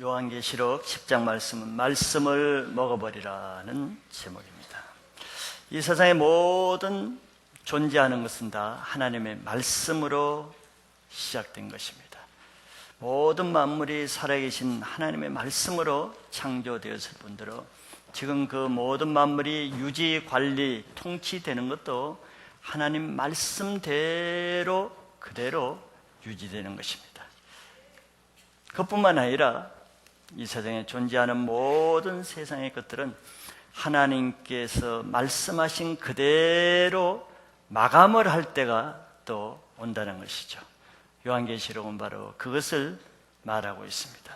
요한계시록 10장 말씀은 말씀을 먹어버리라는 제목입니다. 이 세상의 모든 존재하는 것은 다 하나님의 말씀으로 시작된 것입니다. 모든 만물이 살아계신 하나님의 말씀으로 창조되었을 뿐더러 지금 그 모든 만물이 유지, 관리, 통치되는 것도 하나님 말씀대로 그대로 유지되는 것입니다. 그뿐만 아니라 이 세상에 존재하는 모든 세상의 것들은 하나님께서 말씀하신 그대로 마감을 할 때가 또 온다는 것이죠. 요한계시록은 바로 그것을 말하고 있습니다.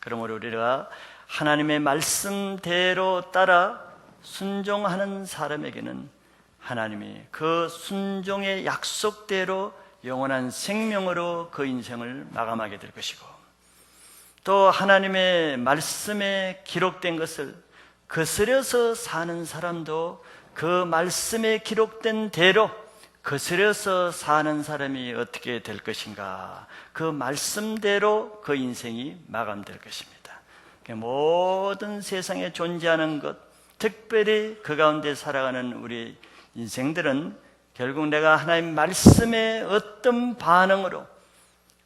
그러므로 우리가 하나님의 말씀대로 따라 순종하는 사람에게는 하나님이 그 순종의 약속대로 영원한 생명으로 그 인생을 마감하게 될 것이고, 또 하나님의 말씀에 기록된 것을 거스려서 사는 사람도 그 말씀에 기록된 대로 거스려서 사는 사람이 어떻게 될 것인가, 그 말씀대로 그 인생이 마감될 것입니다. 모든 세상에 존재하는 것, 특별히 그 가운데 살아가는 우리 인생들은 결국 내가 하나님 말씀에 어떤 반응으로,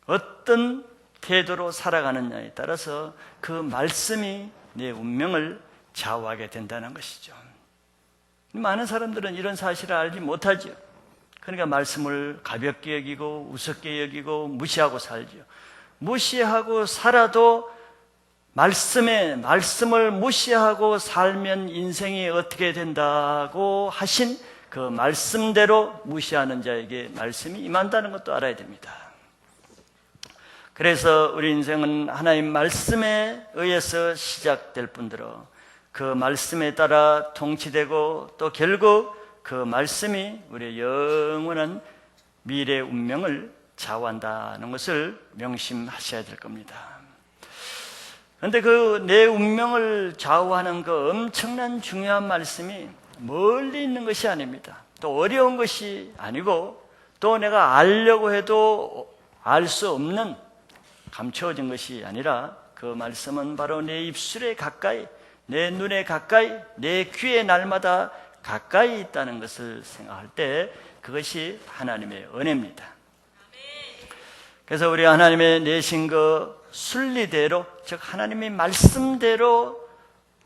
어떤 태도로 살아가느냐에 따라서 그 말씀이 내 운명을 좌우하게 된다는 것이죠. 많은 사람들은 이런 사실을 알지 못하죠. 그러니까 말씀을 가볍게 여기고 우습게 여기고 무시하고 살죠. 무시하고 살아도 말씀을 무시하고 살면 인생이 어떻게 된다고 하신 그 말씀대로 무시하는 자에게 말씀이 임한다는 것도 알아야 됩니다. 그래서 우리 인생은 하나님 말씀에 의해서 시작될 뿐더러 그 말씀에 따라 통치되고 또 결국 그 말씀이 우리의 영원한 미래 운명을 좌우한다는 것을 명심하셔야 될 겁니다. 그런데 그 내 운명을 좌우하는 그 엄청난 중요한 말씀이 멀리 있는 것이 아닙니다. 또 어려운 것이 아니고 또 내가 알려고 해도 알 수 없는 감추어진 것이 아니라 그 말씀은 바로 내 입술에 가까이, 내 눈에 가까이, 내 귀에 날마다 가까이 있다는 것을 생각할 때 그것이 하나님의 은혜입니다. 그래서 우리 하나님의 내신 그 순리대로, 즉 하나님의 말씀대로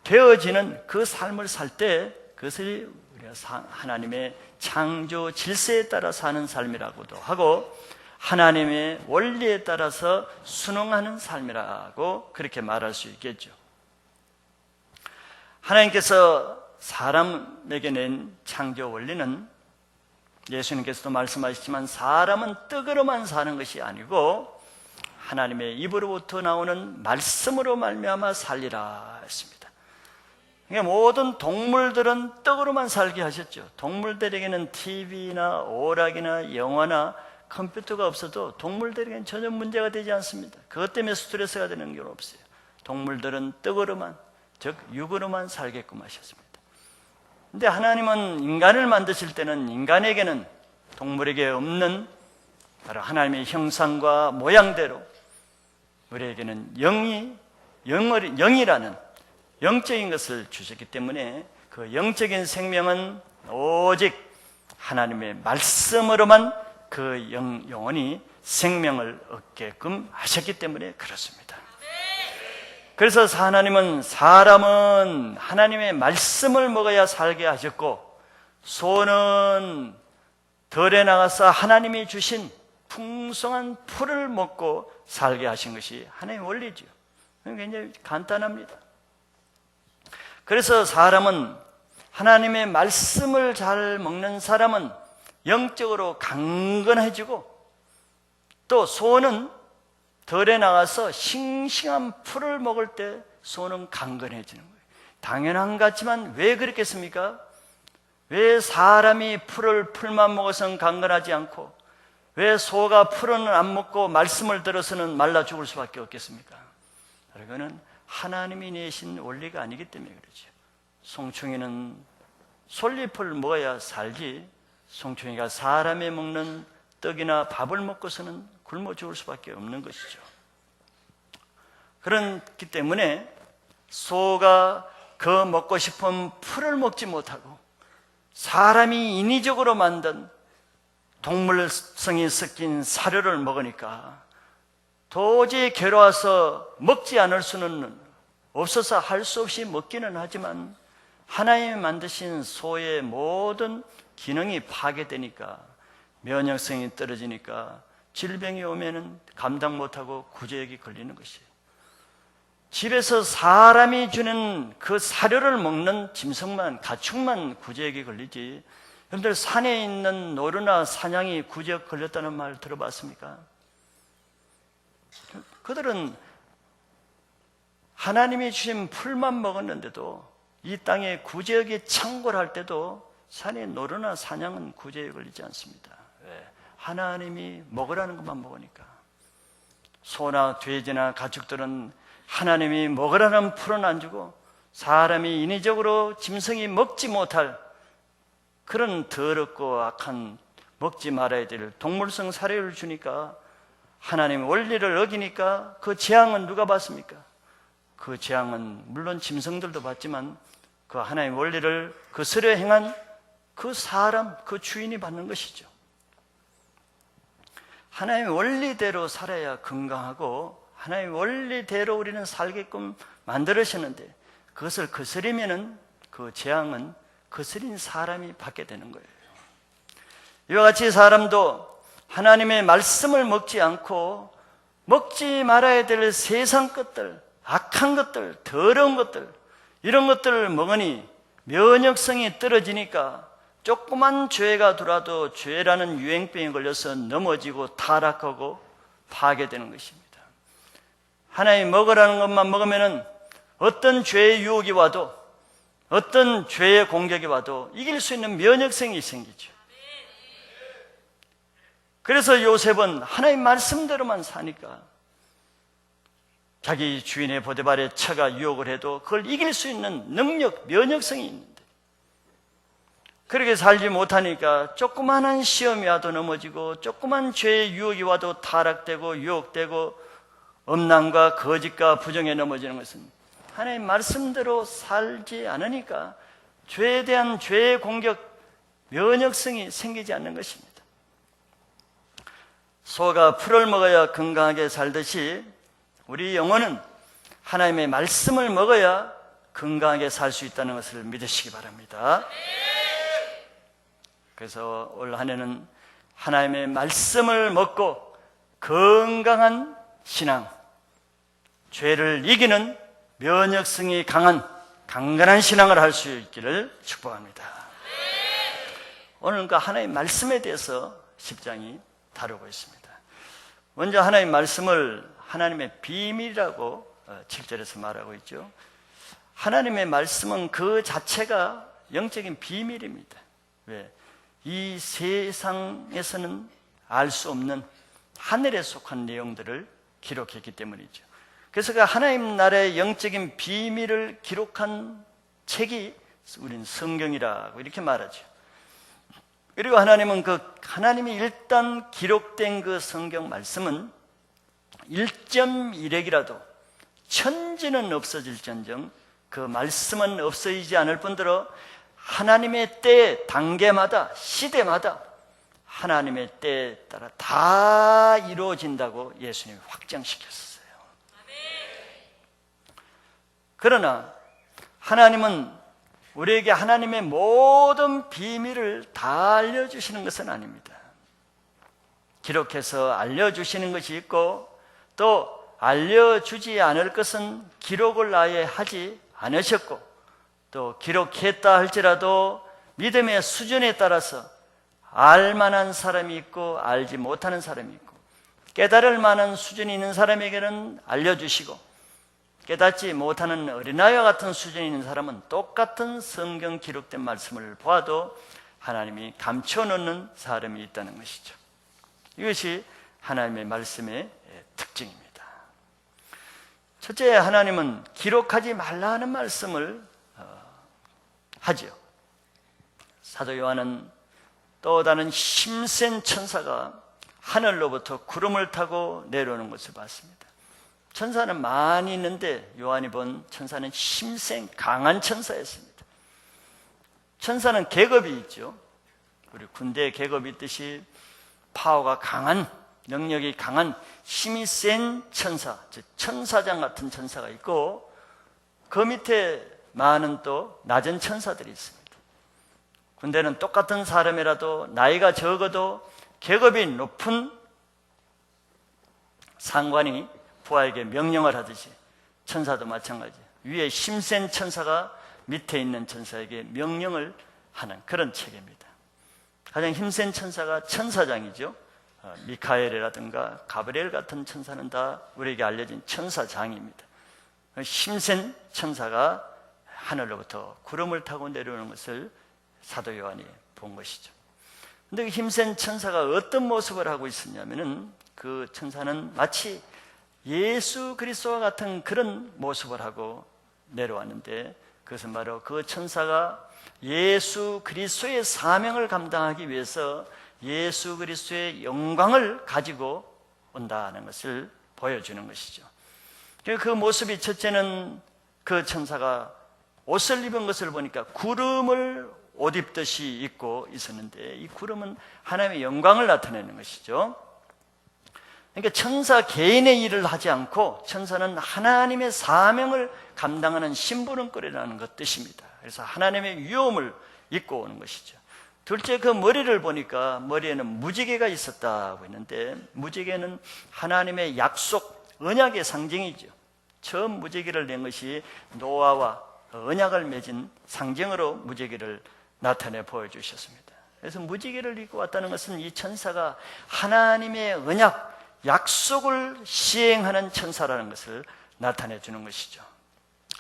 되어지는 그 삶을 살 때 그것을 우리가 하나님의 창조 질서에 따라 사는 삶이라고도 하고 하나님의 원리에 따라서 순응하는 삶이라고 그렇게 말할 수 있겠죠. 하나님께서 사람에게 낸 창조 원리는 예수님께서도 말씀하셨지만 사람은 떡으로만 사는 것이 아니고 하나님의 입으로부터 나오는 말씀으로 말미암아 살리라 했습니다. 그러니까 모든 동물들은 떡으로만 살게 하셨죠. 동물들에게는 TV나 오락이나 영화나 컴퓨터가 없어도 동물들에게는 전혀 문제가 되지 않습니다. 그것 때문에 스트레스가 되는 경우는 없어요. 동물들은 떡으로만, 즉 육으로만 살게끔 하셨습니다. 그런데 하나님은 인간을 만드실 때는 인간에게는 동물에게 없는 바로 하나님의 형상과 모양대로 우리에게는 영이라는 영적인 것을 주셨기 때문에 그 영적인 생명은 오직 하나님의 말씀으로만 그 영혼이 생명을 얻게끔 하셨기 때문에 그렇습니다. 그래서 하나님은 사람은 하나님의 말씀을 먹어야 살게 하셨고 소는 들에 나가서 하나님이 주신 풍성한 풀을 먹고 살게 하신 것이 하나님의 원리죠. 굉장히 간단합니다. 그래서 사람은 하나님의 말씀을 잘 먹는 사람은 영적으로 강건해지고 또 소는 들에 나가서 싱싱한 풀을 먹을 때 소는 강건해지는 거예요. 당연한 것 같지만 왜 그렇겠습니까? 왜 사람이 풀만 먹어서는 강건하지 않고 왜 소가 풀은 안 먹고 말씀을 들어서는 말라 죽을 수밖에 없겠습니까? 그거는 하나님이 내신 원리가 아니기 때문에 그렇죠. 송충이는 솔잎을 먹어야 살지 송충이가 사람이 먹는 떡이나 밥을 먹고서는 굶어 죽을 수밖에 없는 것이죠. 그렇기 때문에 소가 그 먹고 싶은 풀을 먹지 못하고 사람이 인위적으로 만든 동물성이 섞인 사료를 먹으니까 도저히 괴로워서 먹지 않을 수는 없어서 할 수 없이 먹기는 하지만 하나님이 만드신 소의 모든 기능이 파괴되니까 면역성이 떨어지니까 질병이 오면은 감당 못하고 구제역이 걸리는 것이에요. 집에서 사람이 주는 그 사료를 먹는 짐승만, 가축만 구제역이 걸리지, 여러분들 산에 있는 노루나 사냥이 구제역 걸렸다는 말 들어봤습니까? 그들은 하나님이 주신 풀만 먹었는데도 이 땅에 구제역이 창궐할 때도 산에 노루나 사냥은 구제역에 걸리지 않습니다. 왜? 하나님이 먹으라는 것만 먹으니까. 소나 돼지나 가축들은 하나님이 먹으라는 풀은 안 주고 사람이 인위적으로 짐승이 먹지 못할 그런 더럽고 악한 먹지 말아야 될 동물성 사료를 주니까 하나님의 원리를 어기니까 그 재앙은 누가 받습니까? 그 재앙은 물론 짐승들도 받지만 그 하나님의 원리를 거스려 행한 그 사람, 그 주인이 받는 것이죠. 하나님의 원리대로 살아야 건강하고 하나님의 원리대로 우리는 살게끔 만들으셨는데 그것을 거스리면은 그 재앙은 거스린 사람이 받게 되는 거예요. 이와 같이 사람도 하나님의 말씀을 먹지 않고 먹지 말아야 될 세상 것들, 악한 것들, 더러운 것들, 이런 것들을 먹으니 면역성이 떨어지니까 조그만 죄가 들어와도 죄라는 유행병에 걸려서 넘어지고 타락하고 파괴되는 것입니다. 하나님 먹으라는 것만 먹으면은 어떤 죄의 유혹이 와도 어떤 죄의 공격이 와도 이길 수 있는 면역성이 생기죠. 그래서 요셉은 하나님 말씀대로만 사니까 자기 주인의 보디발의 처가 유혹을 해도 그걸 이길 수 있는 능력, 면역성이 있는데 그렇게 살지 못하니까 조그마한 시험이 와도 넘어지고 조그만 죄의 유혹이 와도 타락되고 유혹되고 음란과 거짓과 부정에 넘어지는 것은 하나님 말씀대로 살지 않으니까 죄에 대한 죄의 공격, 면역성이 생기지 않는 것입니다. 소가 풀을 먹어야 건강하게 살듯이 우리 영혼은 하나님의 말씀을 먹어야 건강하게 살 수 있다는 것을 믿으시기 바랍니다. 그래서 올 한 해는 하나님의 말씀을 먹고 건강한 신앙, 죄를 이기는 면역성이 강한 강건한 신앙을 할 수 있기를 축복합니다. 오늘은 그 하나님의 말씀에 대해서 10장이 다루고 있습니다. 먼저 하나님의 말씀을 하나님의 비밀이라고 7절에서 말하고 있죠. 하나님의 말씀은 그 자체가 영적인 비밀입니다. 왜? 이 세상에서는 알 수 없는 하늘에 속한 내용들을 기록했기 때문이죠. 그래서 그 하나님 나라의 영적인 비밀을 기록한 책이 우리는 성경이라고 이렇게 말하죠. 그리고 하나님은 하나님이 일단 기록된 그 성경 말씀은 1.1핵이라도 천지는 없어질지언정 그 말씀은 없어지지 않을 뿐더러 하나님의 때, 단계마다, 시대마다 하나님의 때에 따라 다 이루어진다고 예수님이 확정시켰어요. 그러나 하나님은 우리에게 하나님의 모든 비밀을 다 알려주시는 것은 아닙니다. 기록해서 알려주시는 것이 있고 또 알려주지 않을 것은 기록을 아예 하지 않으셨고 또 기록했다 할지라도 믿음의 수준에 따라서 알만한 사람이 있고 알지 못하는 사람이 있고 깨달을 만한 수준이 있는 사람에게는 알려주시고 깨닫지 못하는 어린아이와 같은 수준이 있는 사람은 똑같은 성경 기록된 말씀을 보아도 하나님이 감춰놓는 사람이 있다는 것이죠. 이것이 하나님의 말씀의 특징입니다. 첫째, 하나님은 기록하지 말라 하는 말씀을 하죠. 사도 요한은 또 다른 힘센 천사가 하늘로부터 구름을 타고 내려오는 것을 봤습니다. 천사는 많이 있는데 요한이 본 천사는 힘센 강한 천사였습니다. 천사는 계급이 있죠. 우리 군대에 계급이 있듯이 파워가 강한, 능력이 강한, 힘이 센 천사, 즉 천사장 같은 천사가 있고, 그 밑에 많은 또 낮은 천사들이 있습니다. 군대는 똑같은 사람이라도 나이가 적어도 계급이 높은 상관이 부하에게 명령을 하듯이 천사도 마찬가지예요. 위에 힘센 천사가 밑에 있는 천사에게 명령을 하는 그런 체계입니다. 가장 힘센 천사가 천사장이죠. 미카엘이라든가 가브리엘 같은 천사는 다 우리에게 알려진 천사장입니다. 힘센 천사가 하늘로부터 구름을 타고 내려오는 것을 사도 요한이 본 것이죠. 그런데 그 힘센 천사가 어떤 모습을 하고 있었냐면은, 그 천사는 마치 예수 그리스도와 같은 그런 모습을 하고 내려왔는데, 그것은 바로 그 천사가 예수 그리스도의 사명을 감당하기 위해서 예수 그리스도의 영광을 가지고 온다는 것을 보여주는 것이죠. 그 모습이, 첫째는 그 천사가 옷을 입은 것을 보니까 구름을 옷 입듯이 입고 있었는데, 이 구름은 하나님의 영광을 나타내는 것이죠. 그러니까 천사 개인의 일을 하지 않고 천사는 하나님의 사명을 감당하는 심부름꾼이라는 것 뜻입니다. 그래서 하나님의 위엄을 입고 오는 것이죠. 둘째, 그 머리를 보니까 머리에는 무지개가 있었다고 했는데, 무지개는 하나님의 약속, 언약의 상징이죠. 처음 무지개를 낸 것이 노아와 언약을 맺은 상징으로 무지개를 나타내 보여주셨습니다. 그래서 무지개를 입고 왔다는 것은 이 천사가 하나님의 언약, 약속을 시행하는 천사라는 것을 나타내 주는 것이죠.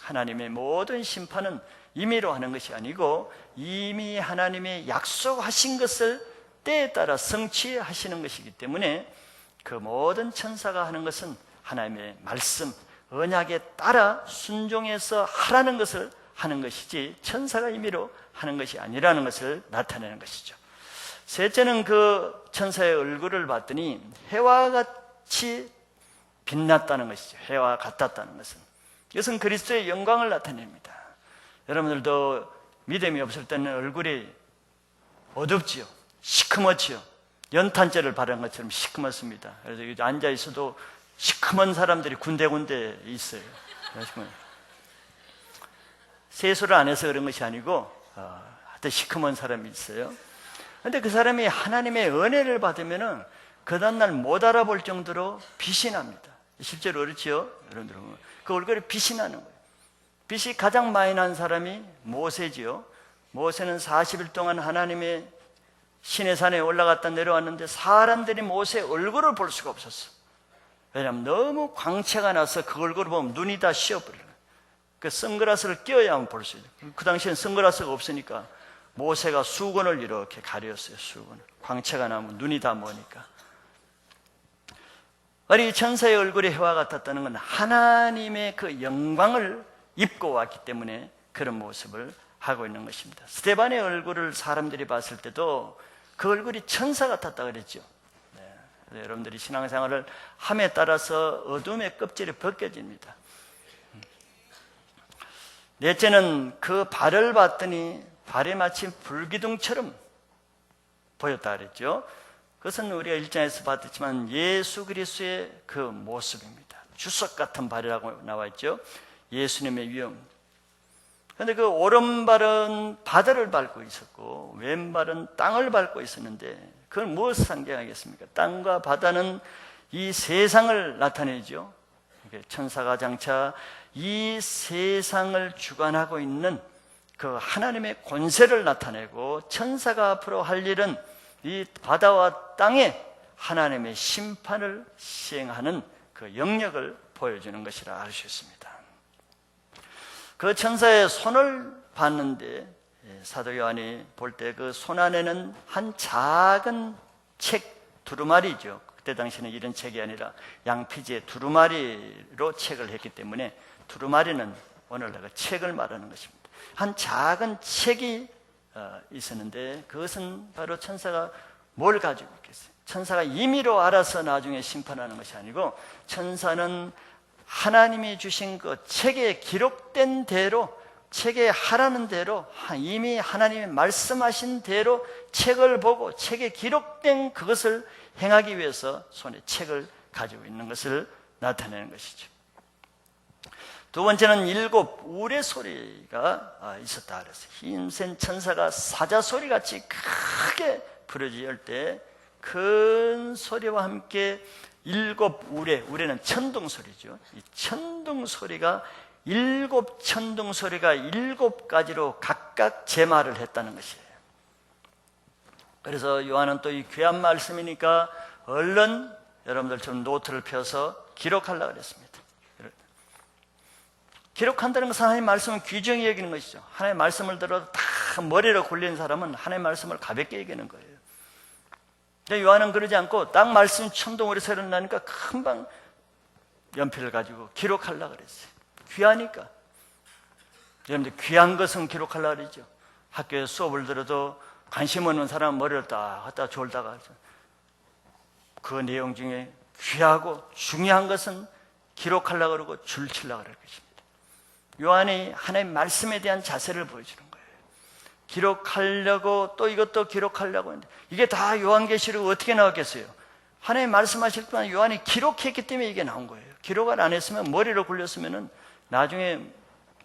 하나님의 모든 심판은 임의로 하는 것이 아니고 이미 하나님의 약속하신 것을 때에 따라 성취하시는 것이기 때문에, 그 모든 천사가 하는 것은 하나님의 말씀, 언약에 따라 순종해서 하라는 것을 하는 것이지 천사가 임의로 하는 것이 아니라는 것을 나타내는 것이죠. 셋째는 그 천사의 얼굴을 봤더니 해와 같이 빛났다는 것이죠. 해와 같았다는 것은, 이것은 그리스도의 영광을 나타냅니다. 여러분들도 믿음이 없을 때는 얼굴이 어둡지요, 시커멓지요. 연탄재를 바른 것처럼 시커멓습니다. 그래서 여기 앉아 있어도 시커먼 사람들이 군데군데 있어요. 세수를 안 해서 그런 것이 아니고 하여튼 시커먼 사람이 있어요. 그런데 그 사람이 하나님의 은혜를 받으면은 그 다음날 못 알아볼 정도로 빛이 납니다. 실제로 그렇지요? 여러분들 그 얼굴에 빛이 나는 거예요. 빛이 가장 많이 난 사람이 모세지요. 모세는 40일 동안 하나님의 시내산에 올라갔다 내려왔는데 사람들이 모세의 얼굴을 볼 수가 없었어. 왜냐하면 너무 광채가 나서 그 얼굴을 보면 눈이 다 씌어버려요. 그 선글라스를 끼워야만 볼 수 있어요. 그 당시엔 선글라스가 없으니까 모세가 수건을 이렇게 가렸어요. 수건을. 광채가 나면 눈이 다 머니까. 아니, 천사의 얼굴이 해와 같았다는 건 하나님의 그 영광을 입고 왔기 때문에 그런 모습을 하고 있는 것입니다. 스데반의 얼굴을 사람들이 봤을 때도 그 얼굴이 천사 같았다 그랬죠. 네, 여러분들이 신앙생활을 함에 따라서 어둠의 껍질이 벗겨집니다. 넷째는 그 발을 봤더니 발이 마치 불기둥처럼 보였다 그랬죠. 그것은 우리가 1장에서 봤지만 예수 그리스도의 그 모습입니다. 주석 같은 발이라고 나와 있죠. 예수님의 위엄. 그런데 그 오른발은 바다를 밟고 있었고 왼발은 땅을 밟고 있었는데, 그걸 무엇을 상징하겠습니까? 땅과 바다는 이 세상을 나타내죠. 천사가 장차 이 세상을 주관하고 있는 그 하나님의 권세를 나타내고, 천사가 앞으로 할 일은 이 바다와 땅에 하나님의 심판을 시행하는 그 영역을 보여주는 것이라 알 수 있습니다. 그 천사의 손을 봤는데, 사도 요한이 볼 때 그 손 안에는 한 작은 책, 두루마리죠. 그때 당시에는 이런 책이 아니라 양피지에 두루마리로 책을 했기 때문에 두루마리는 오늘날 책을 말하는 것입니다. 한 작은 책이 있었는데, 그것은 바로 천사가 뭘 가지고 있겠어요? 천사가 임의로 알아서 나중에 심판하는 것이 아니고, 천사는 하나님이 주신 그 책에 기록된 대로, 책에 하라는 대로, 이미 하나님이 말씀하신 대로 책을 보고 책에 기록된 그것을 행하기 위해서 손에 책을 가지고 있는 것을 나타내는 것이죠. 두 번째는 7 우레소리가 있었다 그랬어요. 힘센 천사가 사자소리같이 크게 부르짖을 때 큰 소리와 함께 7 우레는 천둥소리죠. 이 천둥소리가 7 천둥소리가 7가지로 각각 제말을 했다는 것이에요. 그래서 요한은 또 이 귀한 말씀이니까 얼른 여러분들처럼 노트를 펴서 기록하려고 그랬습니다. 기록한다는 것은 하나님의 말씀을 귀중히 여기는 것이죠. 하나님의 말씀을 들어도 다 머리로 굴린 사람은 하나님의 말씀을 가볍게 여기는 거예요. 근데 요한은 그러지 않고 딱 말씀 천둥으로 소리 나니까 금방 연필을 가지고 기록하려고 그랬어요. 귀하니까. 여러분들 귀한 것은 기록하려고 그러죠. 학교에 수업을 들어도 관심 없는 사람은 머리를 딱 갖다 졸다가 그 내용 중에 귀하고 중요한 것은 기록하려고 그러고 줄치려고 그럴 것입니다. 요한이 하나님의 말씀에 대한 자세를 보여주는 거예요. 기록하려고 또 이것도 기록하려고 하는데 이게 다 요한계시록 어떻게 나왔겠어요? 하나님 말씀하실 동안 요한이 기록했기 때문에 이게 나온 거예요. 기록을 안 했으면 머리로 굴렸으면 나중에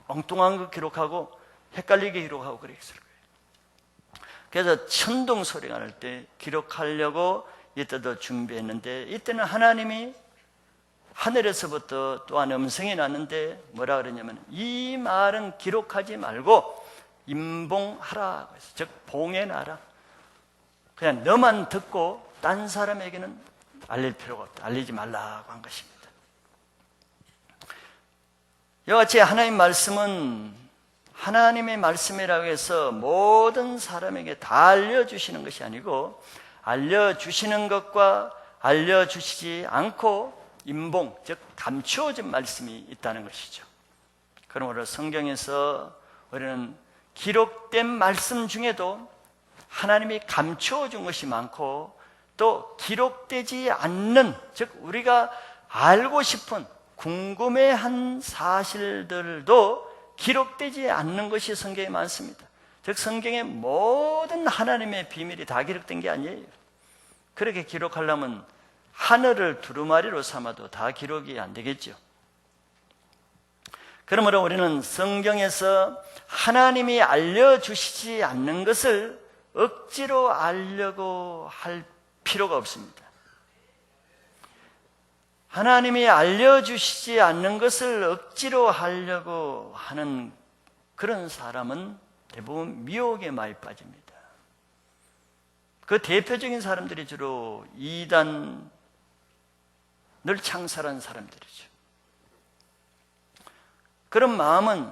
엉뚱한 거 기록하고 헷갈리게 기록하고 그랬을 거예요. 그래서 천둥 소리가 날 때 기록하려고 이때도 준비했는데 이때는 하나님이 하늘에서부터 또한 음성이 났는데 뭐라 그러냐면 이 말은 기록하지 말고 임봉하라. 즉 봉해놔라. 그냥 너만 듣고 딴 사람에게는 알릴 필요가 없다. 알리지 말라고 한 것입니다. 이와 같이 하나님의 말씀은 하나님의 말씀이라고 해서 모든 사람에게 다 알려주시는 것이 아니고 알려주시는 것과 알려주시지 않고 임봉, 즉 감추어진 말씀이 있다는 것이죠. 그러므로 성경에서 우리는 기록된 말씀 중에도 하나님이 감추어 준 것이 많고 또 기록되지 않는, 즉 우리가 알고 싶은 궁금해한 사실들도 기록되지 않는 것이 성경에 많습니다. 즉 성경의 모든 하나님의 비밀이 다 기록된 게 아니에요. 그렇게 기록하려면 하늘을 두루마리로 삼아도 다 기록이 안 되겠죠. 그러므로 우리는 성경에서 하나님이 알려주시지 않는 것을 억지로 알려고 할 필요가 없습니다. 하나님이 알려주시지 않는 것을 억지로 하려고 하는 그런 사람은 대부분 미혹에 많이 빠집니다. 그 대표적인 사람들이 주로 이단을 창설한 사람들이죠. 그런 마음은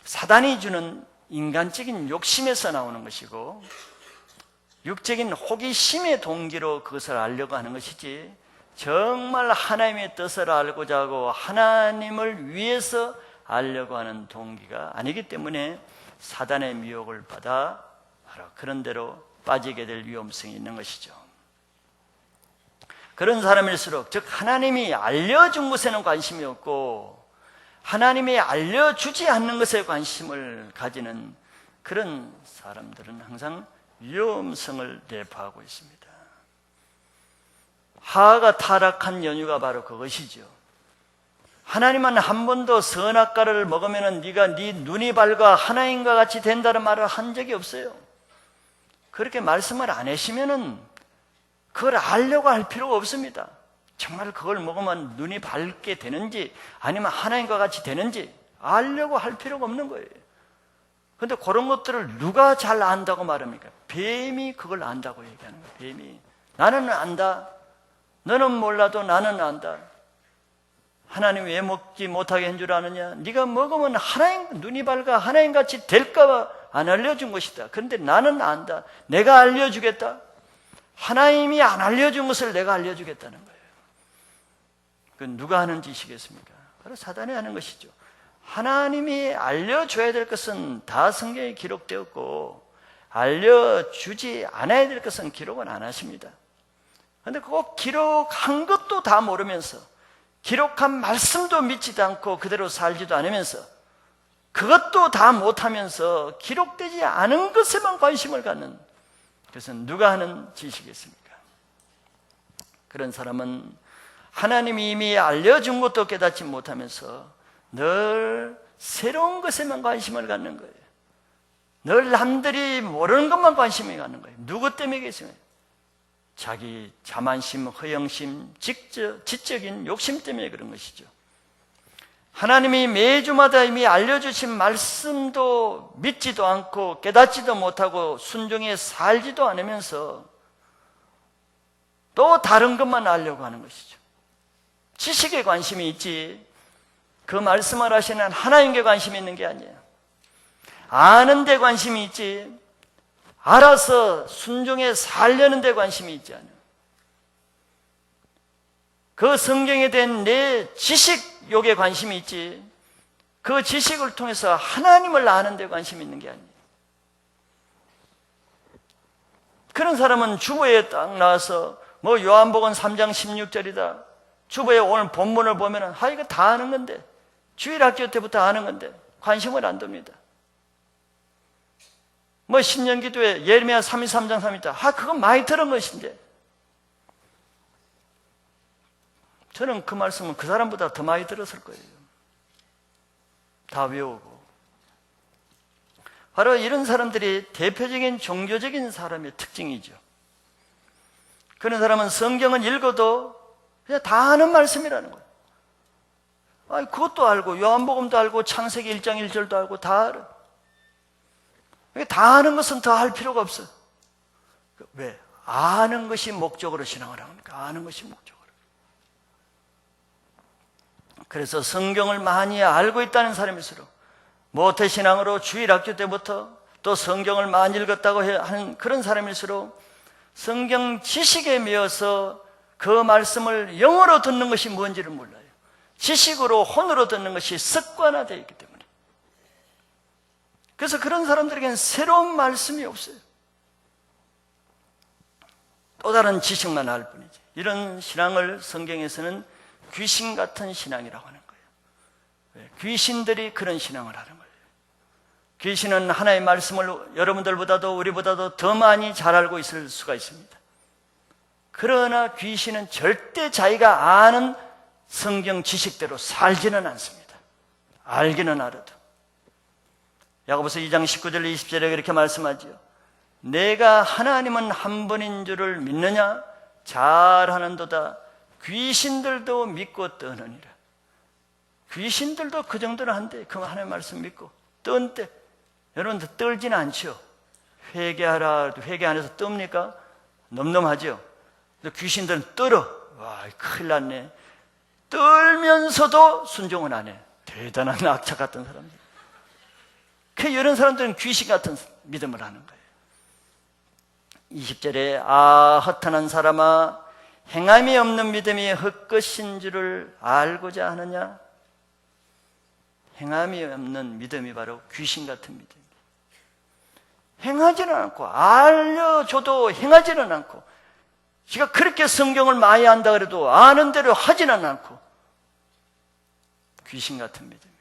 사단이 주는 인간적인 욕심에서 나오는 것이고 육적인 호기심의 동기로 그것을 알려고 하는 것이지 정말 하나님의 뜻을 알고자 하고 하나님을 위해서 알려고 하는 동기가 아니기 때문에 사단의 미혹을 받아 바로 그런 대로 빠지게 될 위험성이 있는 것이죠. 그런 사람일수록, 즉 하나님이 알려준 것에는 관심이 없고 하나님이 알려주지 않는 것에 관심을 가지는 그런 사람들은 항상 위험성을 내포하고 있습니다. 하하가 타락한 연유가 바로 그것이죠. 하나님은 한 번도 선악과를 먹으면 네가 네 눈이 밝아 하나님과 같이 된다는 말을 한 적이 없어요. 그렇게 말씀을 안 하시면은 그걸 알려고 할 필요가 없습니다. 정말 그걸 먹으면 눈이 밝게 되는지 아니면 하나님과 같이 되는지 알려고 할 필요가 없는 거예요. 그런데 그런 것들을 누가 잘 안다고 말합니까? 뱀이 그걸 안다고 얘기하는 거예요. 뱀이. 나는 안다. 너는 몰라도 나는 안다. 하나님 왜 먹지 못하게 한 줄 아느냐? 네가 먹으면 하나님 눈이 밝아 하나님같이 될까 봐 안 알려준 것이다. 그런데 나는 안다. 내가 알려주겠다. 하나님이 안 알려준 것을 내가 알려주겠다는 거예요. 그건 누가 하는 짓이겠습니까? 바로 사단이 하는 것이죠. 하나님이 알려줘야 될 것은 다 성경에 기록되었고 알려주지 않아야 될 것은 기록은 안 하십니다. 그런데 꼭 기록한 것도 다 모르면서 기록한 말씀도 믿지도 않고 그대로 살지도 않으면서 그것도 다 못하면서 기록되지 않은 것에만 관심을 갖는, 그것은 누가 하는 지식이겠습니까? 그런 사람은 하나님이 이미 알려준 것도 깨닫지 못하면서 늘 새로운 것에만 관심을 갖는 거예요. 늘 남들이 모르는 것만 관심을 갖는 거예요. 누구 때문에 계시면? 자기 자만심, 허영심, 지적인 욕심 때문에 그런 것이죠. 하나님이 매주마다 이미 알려주신 말씀도 믿지도 않고 깨닫지도 못하고 순종해 살지도 않으면서 또 다른 것만 알려고 하는 것이죠. 지식에 관심이 있지 그 말씀을 하시는 하나님께 관심이 있는 게 아니에요. 아는 데 관심이 있지 알아서 순종해 살려는 데 관심이 있지 않아요. 그 성경에 대한 내 지식욕에 관심이 있지 그 지식을 통해서 하나님을 아는 데 관심이 있는 게 아니에요. 그런 사람은 주보에 딱 나와서 뭐 요한복음 3장 16절이다. 주보에 오늘 본문을 보면은 이거 다 아는 건데 주일학교 때부터 아는 건데 관심을 안 둡니다. 뭐 신년기도에 예레미야 33장 3이다. 그건 많이 들은 것인데 저는 그 말씀은 그 사람보다 더 많이 들었을 거예요. 다 외우고. 바로 이런 사람들이 대표적인 종교적인 사람의 특징이죠. 그런 사람은 성경은 읽어도 그냥 다 아는 말씀이라는 거예요. 그것도 알고 요한복음도 알고 창세기 1장 1절도 알고 다 알아. 다 아는 것은 더 할 필요가 없어요. 왜? 아는 것이 목적으로 신앙을 합니까? 아는 것이 목적으로. 그래서 성경을 많이 알고 있다는 사람일수록 모태신앙으로 주일학교 때부터 또 성경을 많이 읽었다고 하는 그런 사람일수록 성경 지식에 매여서 그 말씀을 영어로 듣는 것이 뭔지를 몰라요. 지식으로 혼으로 듣는 것이 습관화되어 있기 때문에. 그래서 그런 사람들에게는 새로운 말씀이 없어요. 또 다른 지식만 알 뿐이지. 이런 신앙을 성경에서는 귀신 같은 신앙이라고 하는 거예요. 귀신들이 그런 신앙을 하는 거예요. 귀신은 하나의 말씀을 여러분들보다도 우리보다도 더 많이 잘 알고 있을 수가 있습니다. 그러나 귀신은 절대 자기가 아는 성경 지식대로 살지는 않습니다. 알기는 알아도. 야고보서 2장 19절 20절에 그렇게 말씀하지요. 내가 하나님은 한 분인 줄을 믿느냐? 잘하는도다. 귀신들도 믿고 떠느니라. 귀신들도 그 정도는 한데 그 하나님의 말씀 믿고 뜬때 여러분들 떨지는 않죠. 회개하라. 회개 안 해서 뜹니까? 넘넘하죠. 귀신들은 떨어. 와, 큰일 났네. 떨면서도 순종은 안 해. 대단한 악착 같은 사람들. 이런 사람들은 귀신 같은 믿음을 하는 거예요. 20절에 허탄한 사람아 행함이 없는 믿음이 헛것인 줄을 알고자 하느냐? 행함이 없는 믿음이 바로 귀신 같은 믿음이에요. 행하지는 않고 알려줘도 행하지는 않고 제가 그렇게 성경을 많이 안다 그래도 아는 대로 하지는 않고 귀신 같은 믿음이에요.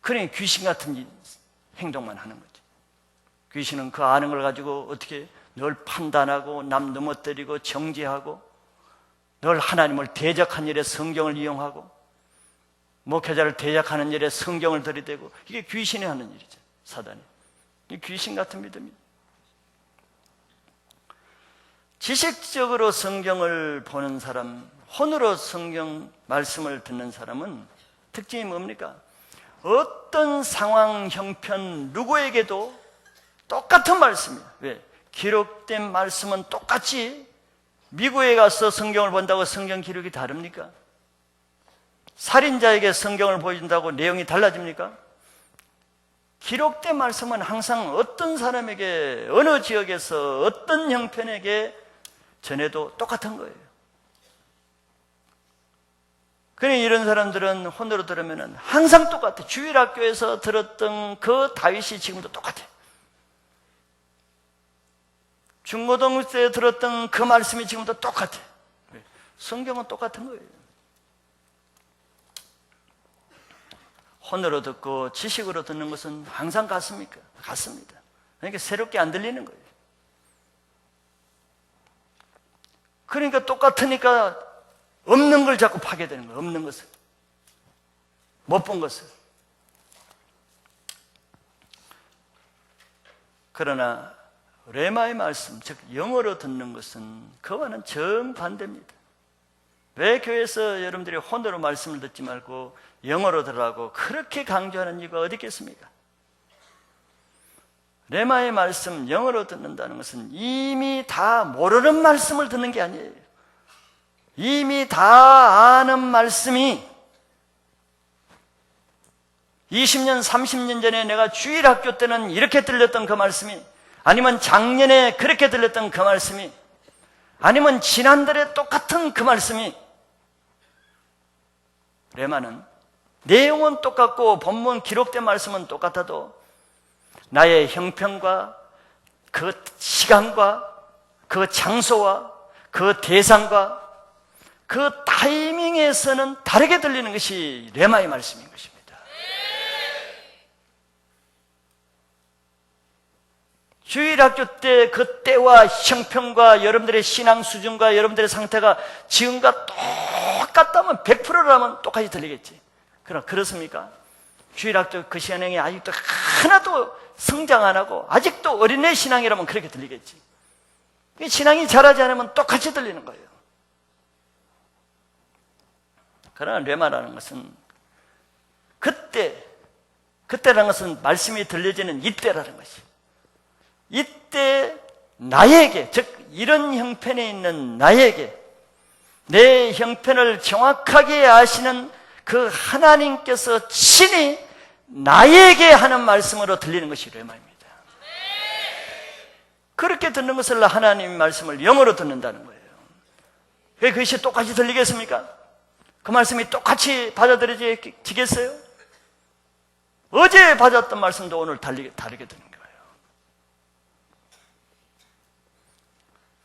그러니 귀신 같은 행동만 하는 거죠. 귀신은 그 아는 걸 가지고 어떻게 늘 판단하고 남 넘어뜨리고 정죄하고 늘 하나님을 대적한 일에 성경을 이용하고 목회자를 대적하는 일에 성경을 들이대고 이게 귀신이 하는 일이죠. 사단이. 이 귀신 같은 믿음입니다. 지식적으로 성경을 보는 사람, 혼으로 성경 말씀을 듣는 사람은 특징이 뭡니까? 어떤 상황, 형편, 누구에게도 똑같은 말씀이에요. 왜? 기록된 말씀은 똑같이 미국에 가서 성경을 본다고 성경 기록이 다릅니까? 살인자에게 성경을 보여준다고 내용이 달라집니까? 기록된 말씀은 항상 어떤 사람에게, 어느 지역에서, 어떤 형편에게 전해도 똑같은 거예요. 그러니 이런 사람들은 혼으로 들으면 항상 똑같아. 주일학교에서 들었던 그 다윗이 지금도 똑같아. 중고등부 때 들었던 그 말씀이 지금도 똑같아. 성경은 똑같은 거예요. 혼으로 듣고 지식으로 듣는 것은 항상 같습니까? 같습니다. 그러니까 새롭게 안 들리는 거예요. 그러니까 똑같으니까 없는 걸 자꾸 파괴되는 거예요. 없는 것을, 못 본 것을. 그러나 레마의 말씀, 즉 영어로 듣는 것은 그와는 정반대입니다. 왜 교회에서 여러분들이 혼으로 말씀을 듣지 말고 영어로 들으라고 그렇게 강조하는 이유가 어디 있겠습니까? 레마의 말씀, 영어로 듣는다는 것은 이미 다 모르는 말씀을 듣는 게 아니에요. 이미 다 아는 말씀이 20년, 30년 전에 내가 주일학교 때는 이렇게 들렸던 그 말씀이, 아니면 작년에 그렇게 들렸던 그 말씀이, 아니면 지난달에 똑같은 그 말씀이, 레마는 내용은 똑같고 본문 기록된 말씀은 똑같아도 나의 형편과 그 시간과 그 장소와 그 대상과 그 타이밍에서는 다르게 들리는 것이 레마의 말씀인 것입니다. 주일학교 때 그 때와 형편과 여러분들의 신앙 수준과 여러분들의 상태가 지금과 똑같다면 100%라면 똑같이 들리겠지. 그럼 그렇습니까? 주일학교 그 신앙이 아직도 하나도 성장 안 하고 아직도 어린애 신앙이라면 그렇게 들리겠지. 신앙이 자라지 않으면 똑같이 들리는 거예요. 그러나 레마라는 것은 그때라는 것은 말씀이 들려지는 이때라는 것이, 이때 나에게, 즉 이런 형편에 있는 나에게 내 형편을 정확하게 아시는 그 하나님께서 친히 나에게 하는 말씀으로 들리는 것이 레마입니다. 그렇게 듣는 것을 하나님 말씀을 영어로 듣는다는 거예요. 왜 그것이 똑같이 들리겠습니까? 그 말씀이 똑같이 받아들여지겠어요? 어제 받았던 말씀도 오늘 다르게 듣는 거예요.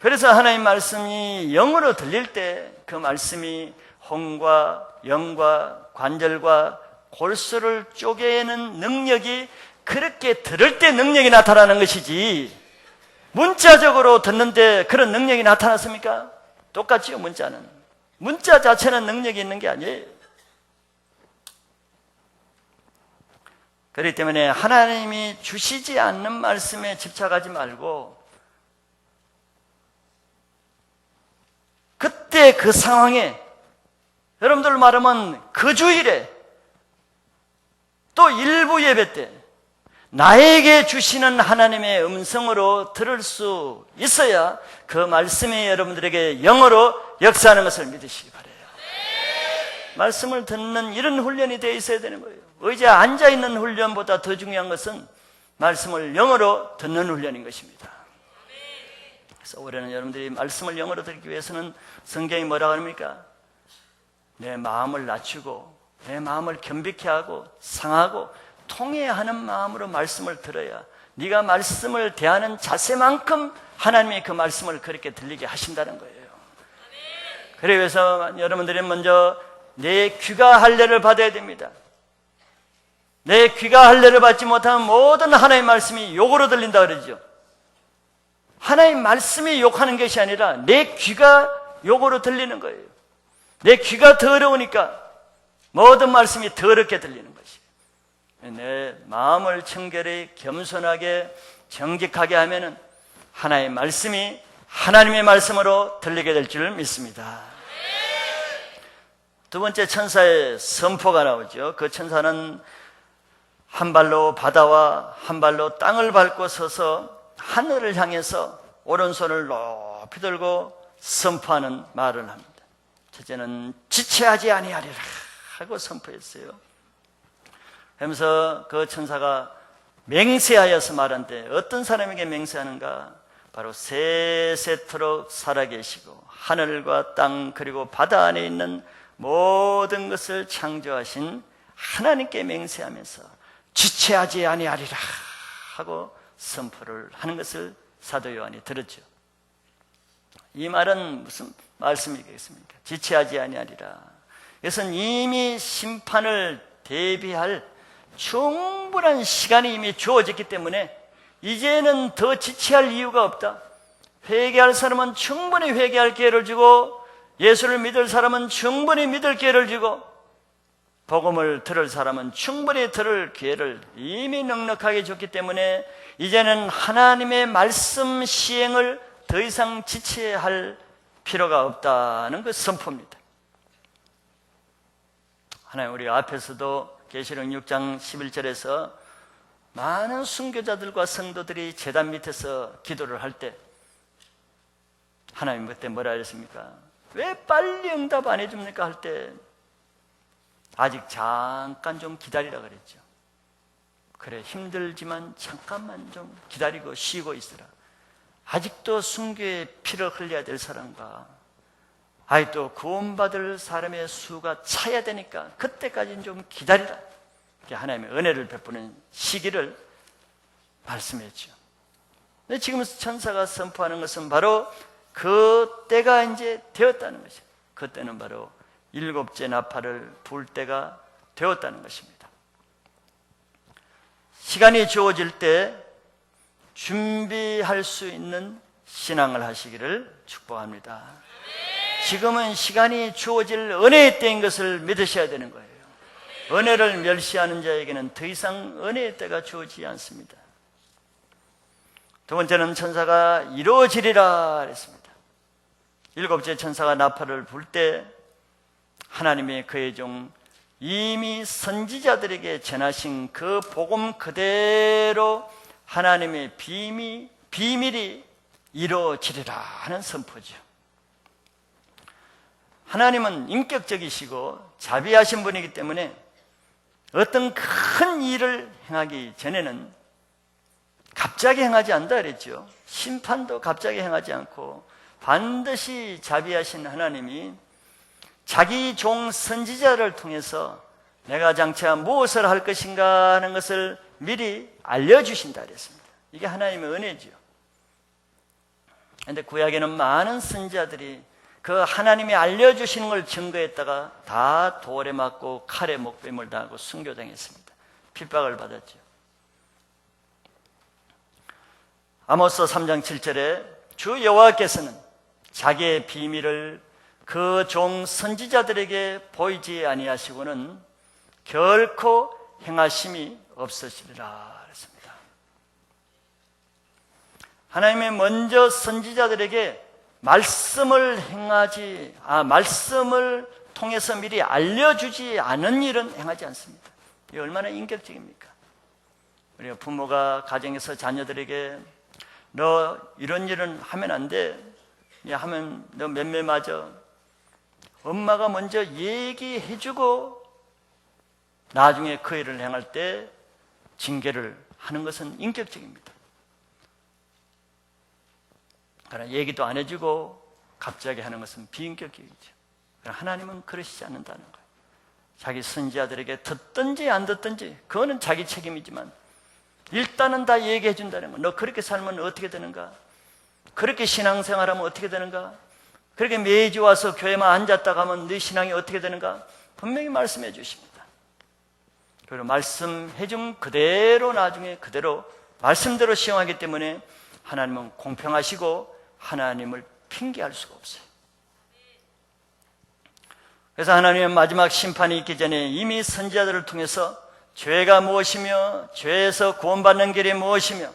그래서 하나님 말씀이 영어로 들릴 때 그 말씀이 혼과 영과 관절과 골수를 쪼개는 능력이, 그렇게 들을 때 능력이 나타나는 것이지, 문자적으로 듣는데 그런 능력이 나타났습니까? 똑같지요. 문자 자체는 능력이 있는 게 아니에요. 그렇기 때문에 하나님이 주시지 않는 말씀에 집착하지 말고 그때 그 상황에, 여러분들 말하면 그 주일에 또 일부 예배 때 나에게 주시는 하나님의 음성으로 들을 수 있어야 그 말씀이 여러분들에게 영어로 역사하는 것을 믿으시기 바라요. 말씀을 듣는 이런 훈련이 되어 있어야 되는 거예요. 의자에 앉아있는 훈련보다 더 중요한 것은 말씀을 영어로 듣는 훈련인 것입니다. 그래서 올해는 여러분들이 말씀을 영어로 듣기 위해서는 성경이 뭐라고 합니까? 내 마음을 낮추고 내 마음을 겸비케 하고 상하고 통회하는 마음으로 말씀을 들어야 네가 말씀을 대하는 자세만큼 하나님이 그 말씀을 그렇게 들리게 하신다는 거예요. 그래서 여러분들이 먼저 내 귀가 할례를 받아야 됩니다. 내 귀가 할례를 받지 못하면 모든 하나님의 말씀이 욕으로 들린다 그러죠. 하나님 말씀이 욕하는 것이 아니라 내 귀가 욕으로 들리는 거예요. 내 귀가 더러우니까 모든 말씀이 더럽게 들리는 것이. 내 마음을 청결히 겸손하게 정직하게 하면은 하나님의 말씀이 하나님의 말씀으로 들리게 될 줄 믿습니다. 두 번째 천사의 선포가 나오죠. 그 천사는 한 발로 바다와 한 발로 땅을 밟고 서서 하늘을 향해서 오른손을 높이 들고 선포하는 말을 합니다. 첫째는 지체하지 아니하리라 하고 선포했어요. 그러면서 그 천사가 맹세하여서 말한데, 어떤 사람에게 맹세하는가? 바로 세세토록 살아계시고 하늘과 땅 그리고 바다 안에 있는 모든 것을 창조하신 하나님께 맹세하면서 지체하지 아니하리라 하고 선포를 하는 것을 사도 요한이 들었죠. 이 말은 무슨 말씀이겠습니까? 지체하지 아니하리라. 이것은 이미 심판을 대비할 충분한 시간이 이미 주어졌기 때문에 이제는 더 지체할 이유가 없다. 회개할 사람은 충분히 회개할 기회를 주고, 예수를 믿을 사람은 충분히 믿을 기회를 주고, 복음을 들을 사람은 충분히 들을 기회를 이미 넉넉하게 줬기 때문에 이제는 하나님의 말씀 시행을 더 이상 지체할 필요가 없다는 그 선포입니다. 하나님, 우리 앞에서도 계시록 6장 11절에서 많은 순교자들과 성도들이 제단 밑에서 기도를 할 때 하나님 그때 뭐라 하셨습니까? 왜 빨리 응답 안 해줍니까? 할 때 아직 잠깐 좀 기다리라 그랬죠. 그래, 힘들지만 잠깐만 좀 기다리고 쉬고 있으라. 아직도 순교의 피를 흘려야 될 사람과 아직도 구원받을 사람의 수가 차야 되니까 그때까지는 좀 기다리라. 하나님의 은혜를 베푸는 시기를 말씀했죠. 근데 지금 천사가 선포하는 것은 바로 그 때가 이제 되었다는 것이죠. 그때는 바로 7째 나팔을 불 때가 되었다는 것입니다. 시간이 주어질 때 준비할 수 있는 신앙을 하시기를 축복합니다. 지금은 시간이 주어질 은혜의 때인 것을 믿으셔야 되는 거예요. 은혜를 멸시하는 자에게는 더 이상 은혜의 때가 주어지지 않습니다. 두 번째는 천사가 이루어지리라 했습니다. 7째 천사가 나팔을 불 때 하나님의 그의 종 이미 선지자들에게 전하신 그 복음 그대로 하나님의 비밀이 이루어지리라 하는 선포죠. 하나님은 인격적이시고 자비하신 분이기 때문에 어떤 큰 일을 행하기 전에는 갑자기 행하지 않는다 그랬죠. 심판도 갑자기 행하지 않고 반드시 자비하신 하나님이 자기 종 선지자를 통해서 내가 장차 무엇을 할 것인가 하는 것을 미리 알려주신다 그랬습니다. 이게 하나님의 은혜죠. 그런데 구약에는 많은 선지자들이 그 하나님이 알려주시는 걸 증거했다가 다 돌에 맞고 칼에 목베임을 당하고 순교당했습니다. 핍박을 받았죠. 아모스 3장 7절에 주 여호와께서는 자기의 비밀을 그 종 선지자들에게 보이지 아니하시고는 결코 행하심이 없으시리라 그랬습니다. 하나님이 먼저 선지자들에게 말씀을 통해서 미리 알려주지 않은 일은 행하지 않습니다. 이게 얼마나 인격적입니까? 우리 부모가 가정에서 자녀들에게 너 이런 일은 하면 안 돼. 하면 너 몇몇 맞아. 엄마가 먼저 얘기해주고 나중에 그 일을 행할 때 징계를 하는 것은 인격적입니다. 그러나 얘기도 안 해주고 갑자기 하는 것은 비인격적이죠. 그러나 하나님은 그러시지 않는다는 거예요. 자기 선지자들에게 듣든지 안 듣든지 그거는 자기 책임이지만 일단은 다 얘기해 준다는 거예요. 너 그렇게 살면 어떻게 되는가? 그렇게 신앙생활하면 어떻게 되는가? 그렇게 매주 와서 교회만 앉았다 가면 네 신앙이 어떻게 되는가? 분명히 말씀해 주십니다. 그리고 말씀해 준 그대로 나중에 그대로 말씀대로 시행하기 때문에 하나님은 공평하시고 하나님을 핑계할 수가 없어요. 그래서 하나님의 마지막 심판이 있기 전에 이미 선지자들을 통해서 죄가 무엇이며 죄에서 구원받는 길이 무엇이며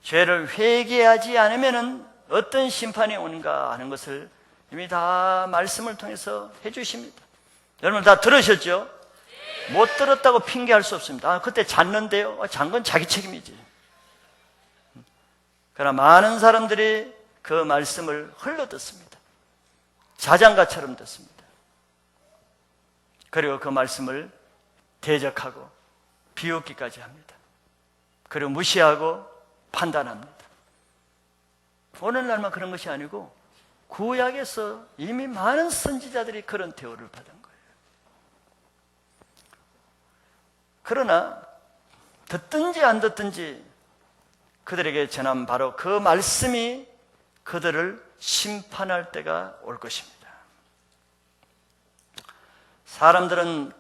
죄를 회개하지 않으면 어떤 심판이 오는가 하는 것을 이미 다 말씀을 통해서 해주십니다. 여러분 다 들으셨죠? 못 들었다고 핑계할 수 없습니다. 그때 잤는데요. 잔 건 자기 책임이지. 그러나 많은 사람들이 그 말씀을 흘러듣습니다. 자장가처럼 듣습니다. 그리고 그 말씀을 대적하고 비웃기까지 합니다. 그리고 무시하고 판단합니다. 오늘날만 그런 것이 아니고 구약에서 이미 많은 선지자들이 그런 대우를 받은 거예요. 그러나 듣든지 안 듣든지 그들에게 전한 바로 그 말씀이 그들을 심판할 때가 올 것입니다. 사람들은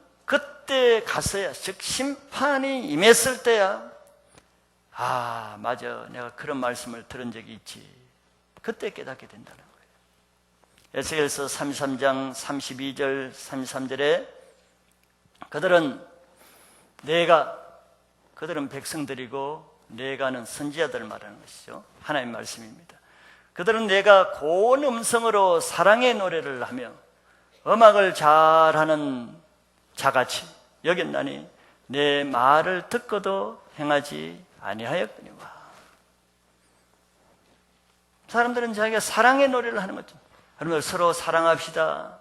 그때 가서야, 즉 심판이 임했을 때야, 아 맞아, 내가 그런 말씀을 들은 적이 있지, 그때 깨닫게 된다는 거예요. 에스겔서 33장 32절 33절에 그들은 백성들이고 내가는 선지자들을 말하는 것이죠. 하나님 말씀입니다. 그들은 내가 고운 음성으로 사랑의 노래를 하며 음악을 잘하는 자같이 여겼나니 내 말을 듣고도 행하지 아니하였거니와. 사람들은 자기가 사랑의 노래를 하는 거죠. 여러분, 서로 사랑합시다,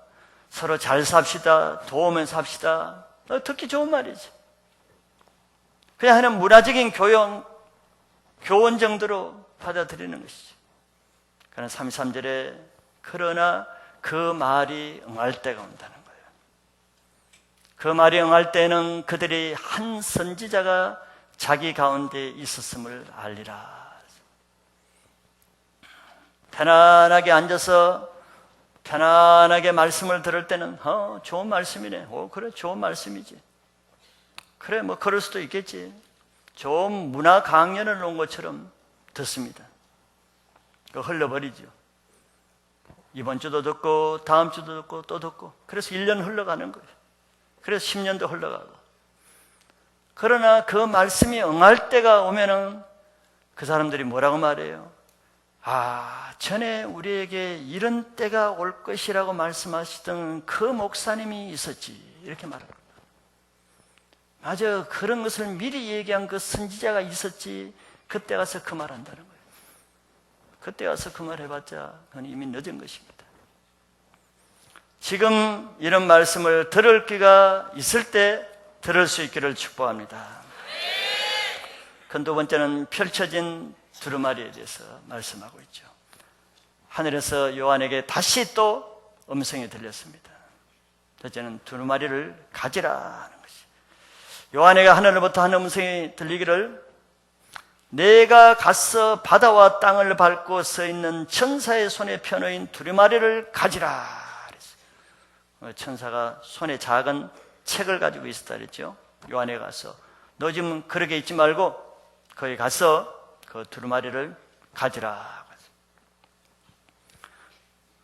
서로 잘 삽시다, 도우면서 삽시다. 듣기 좋은 말이지. 그냥 하는 문화적인 교원 정도로 받아들이는 것이죠. 그러나 33절에 그러나 그 말이 응할 때가 온다는 거예요. 그 말이 응할 때는 그들이 한 선지자가 자기 가운데 있었음을 알리라. 편안하게 앉아서 편안하게 말씀을 들을 때는 좋은 말씀이네, 그래 좋은 말씀이지, 그래 뭐 그럴 수도 있겠지, 좋은 문화 강연을 놓은 것처럼 듣습니다. 흘러버리죠. 이번 주도 듣고 다음 주도 듣고 또 듣고, 그래서 1년 흘러가는 거예요. 그래서 10년도 흘러가고. 그러나 그 말씀이 응할 때가 오면은 그 사람들이 뭐라고 말해요? 아, 전에 우리에게 이런 때가 올 것이라고 말씀하시던 그 목사님이 있었지, 이렇게 말합니다. 맞아, 그런 것을 미리 얘기한 그 선지자가 있었지, 그때 가서 그 말 한다는 거예요. 그때 가서 그 말 해봤자 그건 이미 늦은 것입니다. 지금 이런 말씀을 들을 기가 있을 때 들을 수 있기를 축복합니다. 그건 두 번째는 펼쳐진 두루마리에 대해서 말씀하고 있죠. 하늘에서 요한에게 다시 또 음성이 들렸습니다. 첫째는 두루마리를 가지라 하는 것이. 요한에게 하늘로부터 한 음성이 들리기를 내가 가서 바다와 땅을 밟고 서 있는 천사의 손에 펴놓인 두루마리를 가지라 그랬어요. 천사가 손에 작은 책을 가지고 있었다 그랬죠. 요한에 가서 너 지금 그렇게 있지 말고 거기 가서 그 두루마리를 가지라.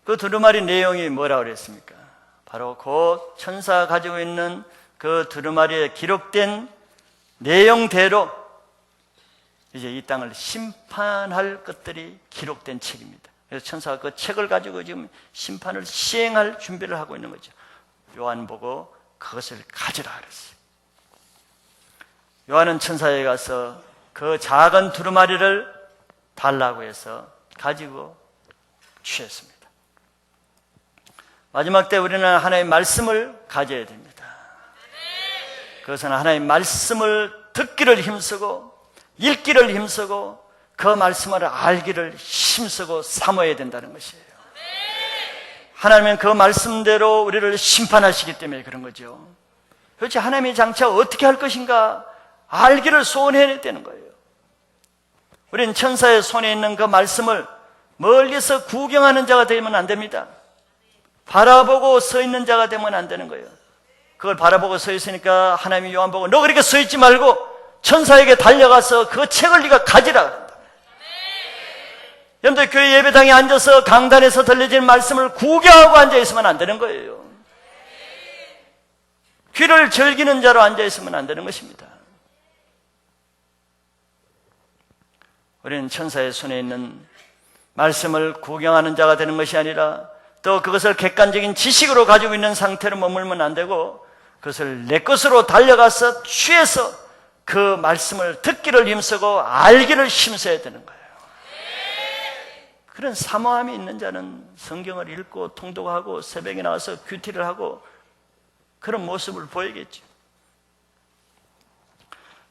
그 두루마리 내용이 뭐라고 그랬습니까? 바로 그 천사가 가지고 있는 그 두루마리에 기록된 내용대로 이제 이 땅을 심판할 것들이 기록된 책입니다. 그래서 천사가 그 책을 가지고 지금 심판을 시행할 준비를 하고 있는 거죠. 요한 보고 그것을 가지라 그랬어요. 요한은 천사에 가서 그 작은 두루마리를 달라고 해서 가지고 취했습니다. 마지막 때 우리는 하나님의 말씀을 가져야 됩니다. 그것은 하나님의 말씀을 듣기를 힘쓰고 읽기를 힘쓰고 그 말씀을 알기를 힘쓰고 삼아야 된다는 것이에요. 하나님은 그 말씀대로 우리를 심판하시기 때문에 그런 거죠. 도대체 하나님의 장차 어떻게 할 것인가 알기를 소원해야 되는 거예요. 우리는 천사의 손에 있는 그 말씀을 멀리서 구경하는 자가 되면 안 됩니다. 바라보고 서 있는 자가 되면 안 되는 거예요. 그걸 바라보고 서 있으니까 하나님이 요한 보고 너 그렇게 서 있지 말고 천사에게 달려가서 그 책을 네가 가지라. 여러분들 교회 예배당에 앉아서 강단에서 들려지는 말씀을 구경하고 앉아있으면 안 되는 거예요. 귀를 즐기는 자로 앉아있으면 안 되는 것입니다. 우리는 천사의 손에 있는 말씀을 구경하는 자가 되는 것이 아니라 또 그것을 객관적인 지식으로 가지고 있는 상태로 머물면 안 되고 그것을 내 것으로 달려가서 취해서 그 말씀을 듣기를 힘쓰고 알기를 힘써야 되는 거예요. 그런 사모함이 있는 자는 성경을 읽고 통독하고 새벽에 나와서 큐티를 하고 그런 모습을 보이겠죠.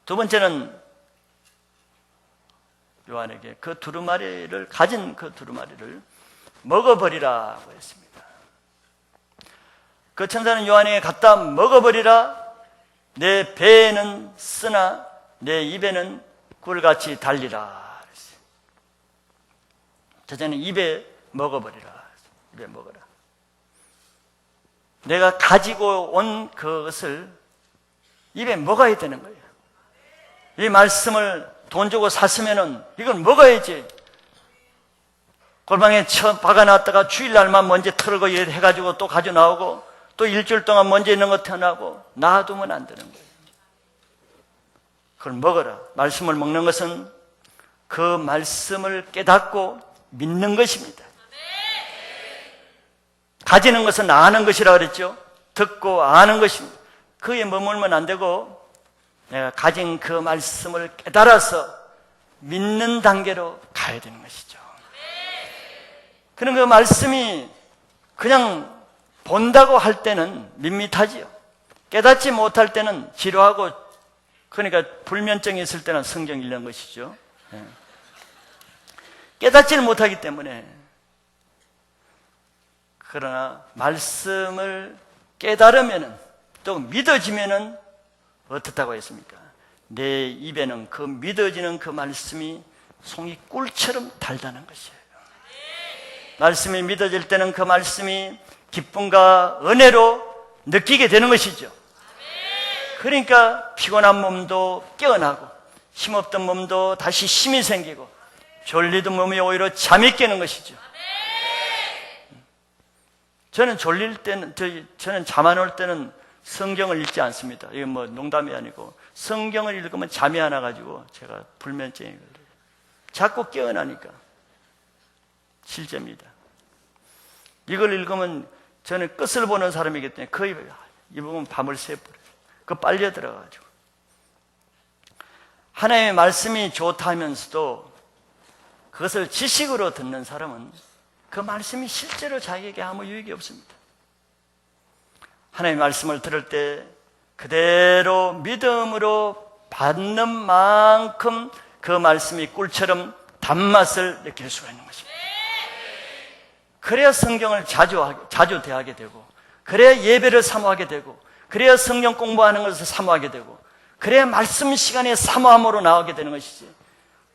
두 번째는 요한에게 그 두루마리를 가진 그 두루마리를 먹어버리라고 했습니다. 그 천사는 요한에게 갖다 먹어버리라. 내 배에는 쓰나 내 입에는 꿀같이 달리라 그랬어요. 첫째는 입에 먹어버리라. 입에 먹어라. 내가 가지고 온 그것을 입에 먹어야 되는 거예요. 이 말씀을 돈 주고 샀으면은 이건 먹어야지. 골방에 박아놨다가 주일날만 먼지 털고 해가지고 또 가져 나오고 또 일주일 동안 먼지 있는 거 털어나고 놔두면 안 되는 거예요. 그걸 먹어라. 말씀을 먹는 것은 그 말씀을 깨닫고 믿는 것입니다. 가지는 것은 아는 것이라 그랬죠. 듣고 아는 것입니다. 그에 머물면 안 되고 내가 가진 그 말씀을 깨달아서 믿는 단계로 가야 되는 것이죠. 그런 그 말씀이 그냥 본다고 할 때는 밋밋하지요. 깨닫지 못할 때는 지루하고, 그러니까 불면증이 있을 때는 성경 읽는 것이죠. 깨닫지를 못하기 때문에. 그러나 말씀을 깨달으면은 또 믿어지면은 어떻다고 했습니까? 내 입에는 그 믿어지는 그 말씀이 송이 꿀처럼 달다는 것이에요. 말씀이 믿어질 때는 그 말씀이 기쁨과 은혜로 느끼게 되는 것이죠. 그러니까 피곤한 몸도 깨어나고 힘없던 몸도 다시 힘이 생기고 졸리던 몸이 오히려 잠이 깨는 것이죠. 저는 졸릴 때는, 저는 잠 안 올 때는 성경을 읽지 않습니다. 이건 뭐 농담이 아니고 성경을 읽으면 잠이 안 와가지고 제가 불면증이 걸려요. 자꾸 깨어나니까 실제입니다. 이걸 읽으면 저는 끝을 보는 사람이기 때문에 거의 읽으면 밤을 새버려요. 그 빨려 들어가가지고 하나님의 말씀이 좋다 하면서도 그것을 지식으로 듣는 사람은 그 말씀이 실제로 자기에게 아무 유익이 없습니다. 하나님의 말씀을 들을 때 그대로 믿음으로 받는 만큼 그 말씀이 꿀처럼 단맛을 느낄 수가 있는 것입니다. 그래야 성경을 자주 대하게 되고, 그래야 예배를 사모하게 되고, 그래야 성경 공부하는 것을 사모하게 되고, 그래야 말씀 시간에 사모함으로 나오게 되는 것이지.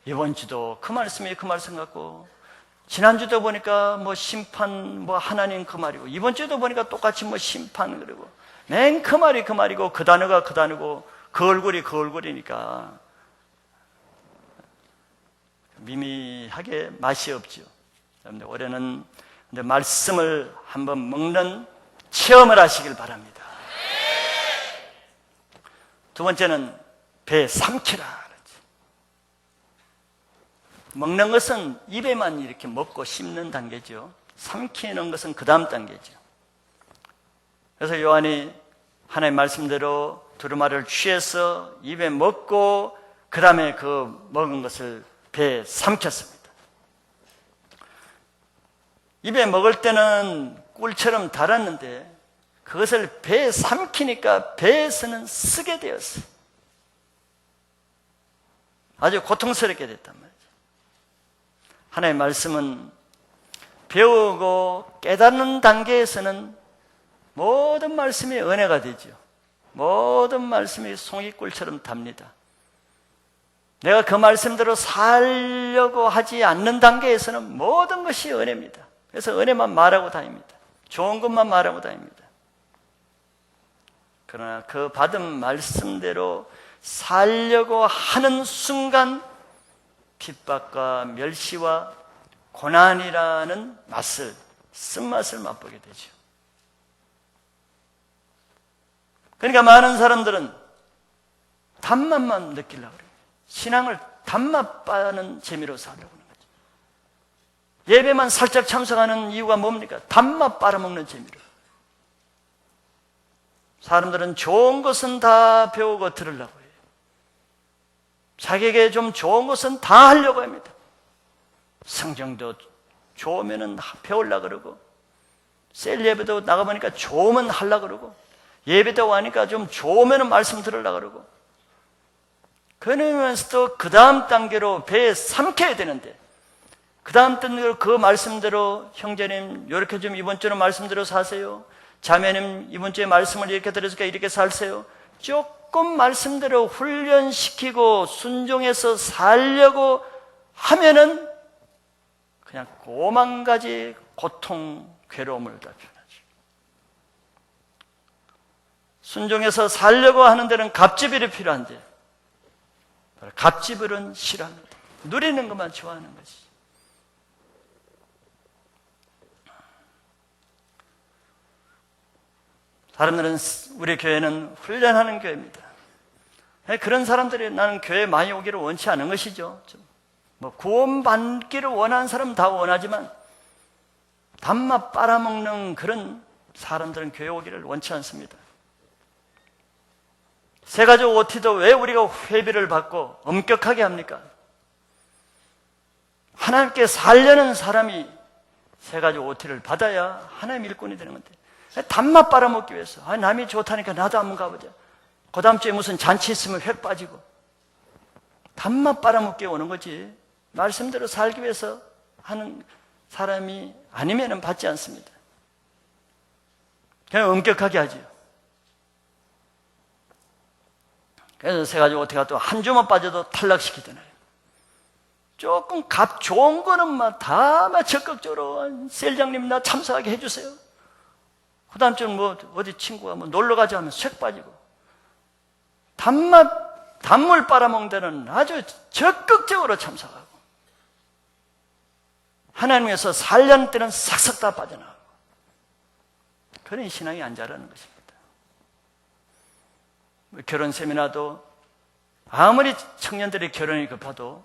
이번 주도 그 말씀이 그 말씀 같고, 지난주도 보니까 뭐 심판, 뭐 하나님 그 말이고, 이번 주도 보니까 똑같이 뭐 심판 그러고, 맨 그 말이 그 말이고, 그 단어가 그 단어고, 그 얼굴이 그 얼굴이니까 미미하게 맛이 없죠. 여러분들 올해는 말씀을 한번 먹는 체험을 하시길 바랍니다. 두 번째는 배 삼키라. 먹는 것은 입에만 이렇게 먹고 씹는 단계죠. 삼키는 것은 그 다음 단계죠. 그래서 요한이 하나님의 말씀대로 두루마리를 취해서 입에 먹고 그 다음에 그 먹은 것을 배에 삼켰습니다. 입에 먹을 때는 꿀처럼 달았는데 그것을 배에 삼키니까 배에서는 쓰게 되었어요. 아주 고통스럽게 됐단 말이에요. 하나님의 말씀은 배우고 깨닫는 단계에서는 모든 말씀이 은혜가 되죠. 모든 말씀이 송이꿀처럼 답니다. 내가 그 말씀대로 살려고 하지 않는 단계에서는 모든 것이 은혜입니다. 그래서 은혜만 말하고 다닙니다. 좋은 것만 말하고 다닙니다. 그러나 그 받은 말씀대로 살려고 하는 순간 핍박과 멸시와 고난이라는 맛을, 쓴맛을 맛보게 되죠. 그러니까 많은 사람들은 단맛만 느끼려고 그래요. 신앙을 단맛 빠는 재미로 살려고 하는 거죠. 예배만 살짝 참석하는 이유가 뭡니까? 단맛 빨아먹는 재미로. 사람들은 좋은 것은 다 배우고 들으려고 해요. 자기에게 좀 좋은 것은 다 하려고 합니다. 성경도 좋으면 배우려고 그러고, 셀 예배도 나가보니까 좋으면 하려고 그러고, 예배도 하니까 좀 좋으면 말씀 들으려고 그러고, 그러면서도 그 다음 단계로 배에 삼켜야 되는데, 그 다음 단계로 그 말씀대로 형제님 이렇게 좀 이번 주는 말씀대로 사세요. 자매님 이번 주에 말씀을 이렇게 들으니까 이렇게 살세요. 조금 말씀대로 훈련시키고 순종해서 살려고 하면은 그냥 고만 가지 고통, 괴로움을 다 표현하죠. 순종해서 살려고 하는 데는 갑질이 필요한데 갑질은 싫어합니다. 누리는 것만 좋아하는 것이. 사람들은 우리 교회는 훈련하는 교회입니다. 그런 사람들이 나는 교회에 많이 오기를 원치 않은 것이죠. 뭐 구원받기를 원하는 사람은 다 원하지만 단맛 빨아먹는 그런 사람들은 교회 오기를 원치 않습니다. 새가족 OT도 왜 우리가 회비를 받고 엄격하게 합니까? 하나님께 살려는 사람이 새가족 OT를 받아야 하나님 일꾼이 되는 건데 단맛 빨아먹기 위해서 남이 좋다니까 나도 한번 가보자. 그 다음 주에 무슨 잔치 있으면 획 빠지고 단맛 빨아먹기 오는 거지 말씀대로 살기 위해서 하는 사람이 아니면 받지 않습니다. 그냥 엄격하게 하지요. 그래서 새가지고 어떻게 또 한 주만 빠져도 탈락시키잖아요. 조금 값 좋은 거는 다 적극적으로 셀장님 나 참석하게 해주세요. 그 다음 주는 뭐 어디 친구가 뭐 놀러 가자 하면 쇳 빠지고 단물 빨아먹는 데는 아주 적극적으로 참석하고 하나님께서 살려는 때는 싹싹 다 빠져나가고 그런 신앙이 안 자라는 것입니다. 결혼 세미나도 아무리 청년들이 결혼이 급해도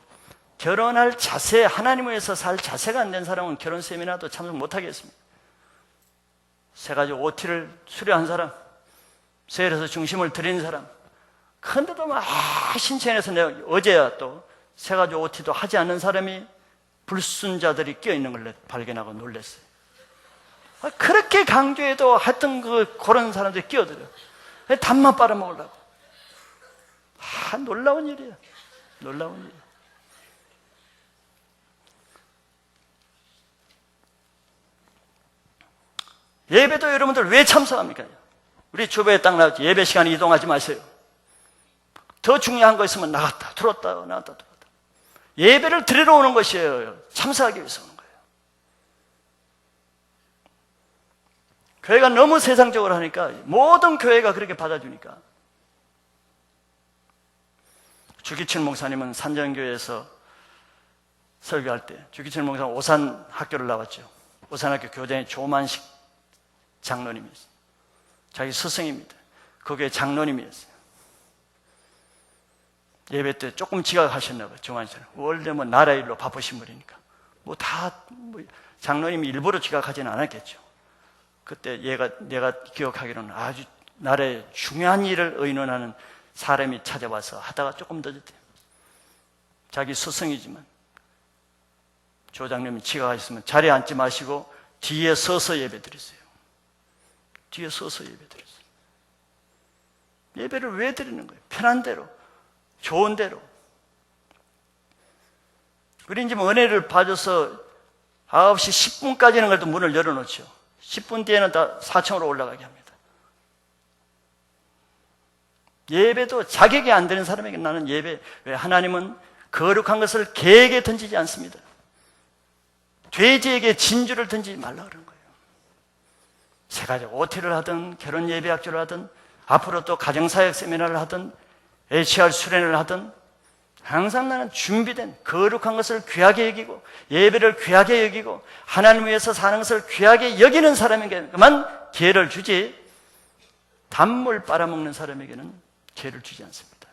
결혼할 자세, 하나님을 위해서 살 자세가 안 된 사람은 결혼 세미나도 참석 못 하겠습니다. 새가지고 OT를 수료한 사람, 세일해서 중심을 들인 사람, 근데도 신천에서 내가 어제야 또 새가지고 OT도 하지 않는 사람이 불순자들이 끼어있는 걸 발견하고 놀랐어요. 그렇게 강조해도 하여튼 그런 사람들이 끼어들어요. 단맛 빨아먹으려고. 놀라운 일이야. 놀라운 일. 예배도 여러분들 왜 참석합니까? 우리 주보에 딱 나왔지. 예배 시간에 이동하지 마세요. 더 중요한 거 있으면 나갔다 들어왔다 나갔다 들어왔다. 예배를 드리러 오는 것이에요. 참석하기 위해서 오는 거예요. 교회가 너무 세상적으로 하니까 모든 교회가 그렇게 받아주니까. 주기철 목사님은 산정교회에서 설교할 때 주기철 목사는 오산 학교를 나왔죠. 오산학교 교장이 조만식 장로님이었어요. 자기 스승입니다. 그 교회 장로님이었어요. 예배 때 조금 지각하셨나 봐요. 조만식은 원래 나라 일로 바쁘신 분이니까 장로님이 일부러 지각하지는 않았겠죠. 그때 내가 기억하기로는 아주 나라의 중요한 일을 의논하는 사람이 찾아와서 하다가 조금 늦었대요. 자기 스승이지만 조장님이 지각하셨으면 자리에 앉지 마시고 뒤에 서서 예배 드리세요. 뒤에 서서 예배 드리세요. 예배를 왜 드리는 거예요? 편한 대로, 좋은 대로. 우리 이제 은혜를 받아서 9시 10분까지는 그래도 문을 열어놓죠. 10분 뒤에는 다 4층으로 올라가게 합니다. 예배도 자격이 안 되는 사람에게 나는 예배, 왜 하나님은 거룩한 것을 개에게 던지지 않습니다. 돼지에게 진주를 던지지 말라 그런 거예요. 새가족 OT를 하든 결혼 예배 학교를 하든 앞으로 또 가정사역 세미나를 하든 HR 수련을 하든 항상 나는 준비된 거룩한 것을 귀하게 여기고 예배를 귀하게 여기고 하나님을 위해서 사는 것을 귀하게 여기는 사람에게만 기회를 주지 단물 빨아먹는 사람에게는 기회를 주지 않습니다.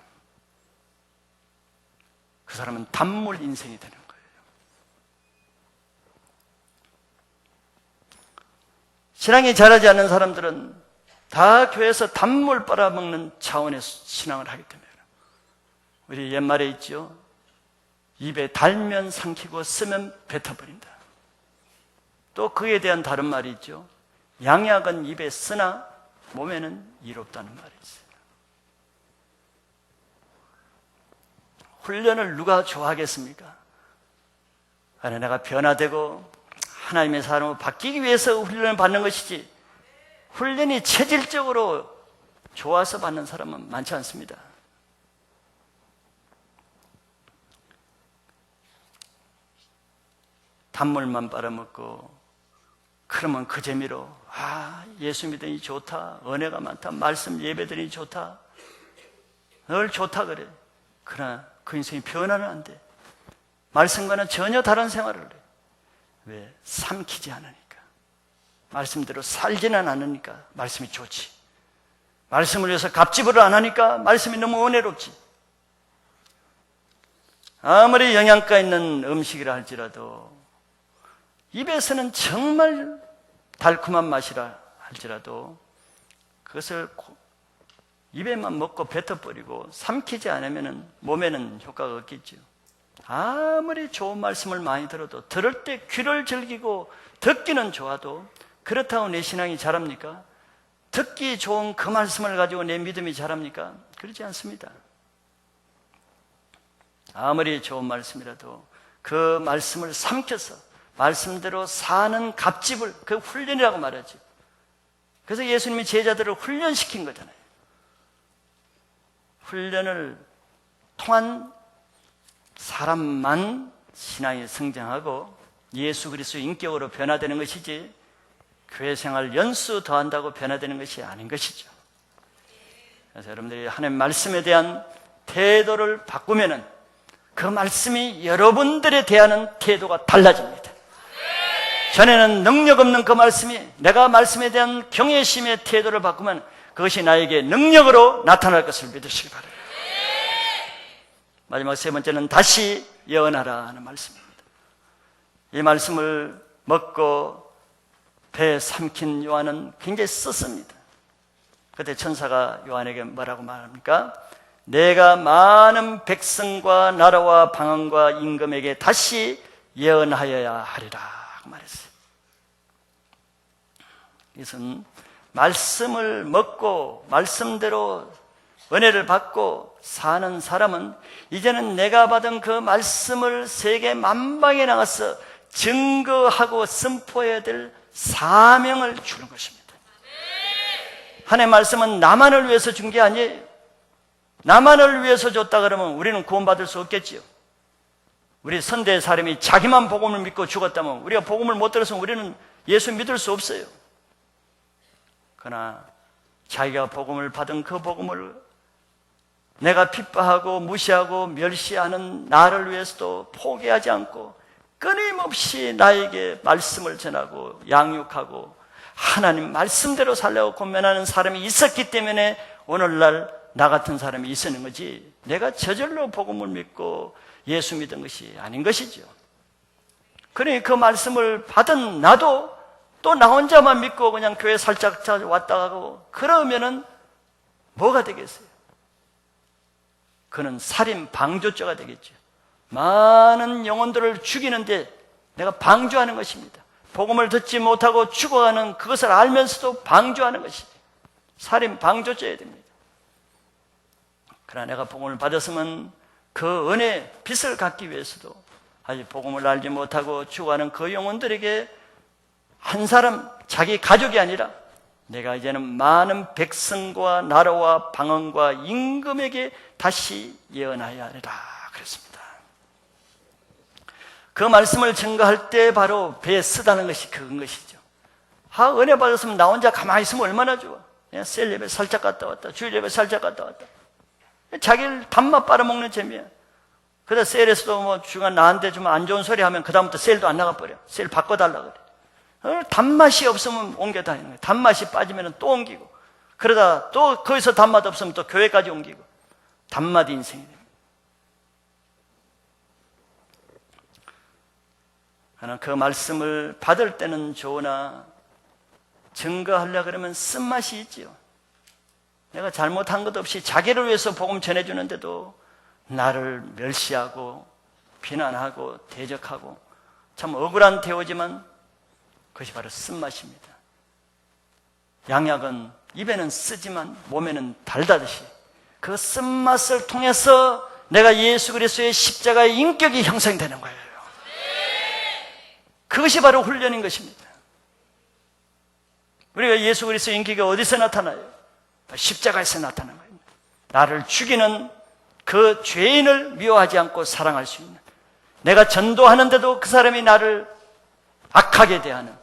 그 사람은 단물 인생이 되는 거예요. 신앙이 자라지 않는 사람들은 다 교회에서 단물 빨아먹는 차원의 신앙을 하기 때문에 우리 옛말에 있죠. 입에 달면 삼키고 쓰면 뱉어버린다. 또 그에 대한 다른 말이 있죠. 양약은 입에 쓰나 몸에는 이롭다는 말이 있어요. 훈련을 누가 좋아하겠습니까? 아니, 내가 변화되고 하나님의 사람으로 바뀌기 위해서 훈련을 받는 것이지 훈련이 체질적으로 좋아서 받는 사람은 많지 않습니다. 단물만 빨아먹고 그러면 그 재미로 예수 믿으니 좋다, 은혜가 많다, 말씀 예배드리니 좋다, 늘 좋다 그래. 그러나 그 인생이 변화는 안 돼. 말씀과는 전혀 다른 생활을 해. 왜? 삼키지 않으니까. 말씀대로 살지는 않으니까 말씀이 좋지. 말씀을 위해서 갑질을 안 하니까 말씀이 너무 은혜롭지. 아무리 영양가 있는 음식이라 할지라도, 입에서는 정말 달콤한 맛이라 할지라도 그것을 입에만 먹고 뱉어버리고 삼키지 않으면 몸에는 효과가 없겠죠. 아무리 좋은 말씀을 많이 들어도, 들을 때 귀를 즐기고 듣기는 좋아도 그렇다고 내 신앙이 자랍니까? 듣기 좋은 그 말씀을 가지고 내 믿음이 자랍니까? 그렇지 않습니다. 아무리 좋은 말씀이라도 그 말씀을 삼켜서 말씀대로 사는 갑집을, 그 훈련이라고 말하지. 그래서 예수님이 제자들을 훈련시킨 거잖아요. 훈련을 통한 사람만 신앙이 성장하고 예수 그리스도의 인격으로 변화되는 것이지, 교회 생활 연수 더한다고 변화되는 것이 아닌 것이죠. 그래서 여러분들이 하나님 말씀에 대한 태도를 바꾸면은 그 말씀이 여러분들에 대한 태도가 달라집니다. 전에는 능력 없는 그 말씀이, 내가 말씀에 대한 경외심의 태도를 바꾸면 그것이 나에게 능력으로 나타날 것을 믿으시기 바랍니다. 마지막 세 번째는 다시 예언하라 하는 말씀입니다. 이 말씀을 먹고 배에 삼킨 요한은 굉장히 썼습니다. 그때 천사가 요한에게 뭐라고 말합니까? 내가 많은 백성과 나라와 방언과 임금에게 다시 예언하여야 하리라 말했어요. 이것은 말씀을 먹고 말씀대로 은혜를 받고 사는 사람은 이제는 내가 받은 그 말씀을 세계 만방에 나가서 증거하고 선포해야 될 사명을 주는 것입니다. 하나님의 말씀은 나만을 위해서 준 게 아니에요. 나만을 위해서 줬다 그러면 우리는 구원받을 수 없겠지요. 우리 선대의 사람이 자기만 복음을 믿고 죽었다면, 우리가 복음을 못 들었으면 우리는 예수 믿을 수 없어요. 그러나 자기가 복음을 받은 그 복음을 내가 핍박하고 무시하고 멸시하는 나를 위해서도 포기하지 않고 끊임없이 나에게 말씀을 전하고 양육하고 하나님 말씀대로 살려고 고민하는 사람이 있었기 때문에 오늘날 나 같은 사람이 있었는 거지, 내가 저절로 복음을 믿고 예수 믿은 것이 아닌 것이죠. 그러니 그 말씀을 받은 나도 또 나 혼자만 믿고 그냥 교회 살짝 왔다 가고 그러면은 뭐가 되겠어요? 그는 살인 방조죄가 되겠죠. 많은 영혼들을 죽이는데 내가 방조하는 것입니다. 복음을 듣지 못하고 죽어가는 그것을 알면서도 방조하는 것이죠. 살인 방조죄야 됩니다. 그러나 내가 복음을 받았으면 그 은혜 빛을 갖기 위해서도 아직 복음을 알지 못하고 죽어가는 그 영혼들에게 한 사람, 자기 가족이 아니라 내가 이제는 많은 백성과 나라와 방언과 임금에게 다시 예언하여야 하리라 그랬습니다. 그 말씀을 증거할 때 바로 배에 쓰다는 것이 그건 것이죠. 은혜 받았으면 나 혼자 가만히 있으면 얼마나 좋아. 그냥 셀 예배 살짝 갔다 왔다, 주일 예배 살짝 갔다 왔다. 자기를 단맛 빨아먹는 재미야. 그러다 셀에서도 뭐 중간 나한테 좀 안 좋은 소리 하면 그다음부터 셀도 안 나가버려. 셀 바꿔달라 그래. 단맛이 없으면 옮겨 다니는 거야. 단맛이 빠지면 또 옮기고, 그러다 또 거기서 단맛 없으면 또 교회까지 옮기고, 단맛 인생이 됩니다. 하나 그 말씀을 받을 때는 좋으나 증거하려고 그러면 쓴맛이 있지요. 내가 잘못한 것 없이 자기를 위해서 복음 전해주는데도 나를 멸시하고 비난하고 대적하고 참 억울한 대우지만 그것이 바로 쓴맛입니다. 양약은 입에는 쓰지만 몸에는 달다듯이 그 쓴맛을 통해서 내가 예수 그리스도의 십자가의 인격이 형성되는 거예요. 그것이 바로 훈련인 것입니다. 우리가 예수 그리스도의 인격이 어디서 나타나요? 십자가에서 나타나는 거예요. 나를 죽이는 그 죄인을 미워하지 않고 사랑할 수 있는, 내가 전도하는데도 그 사람이 나를 악하게 대하는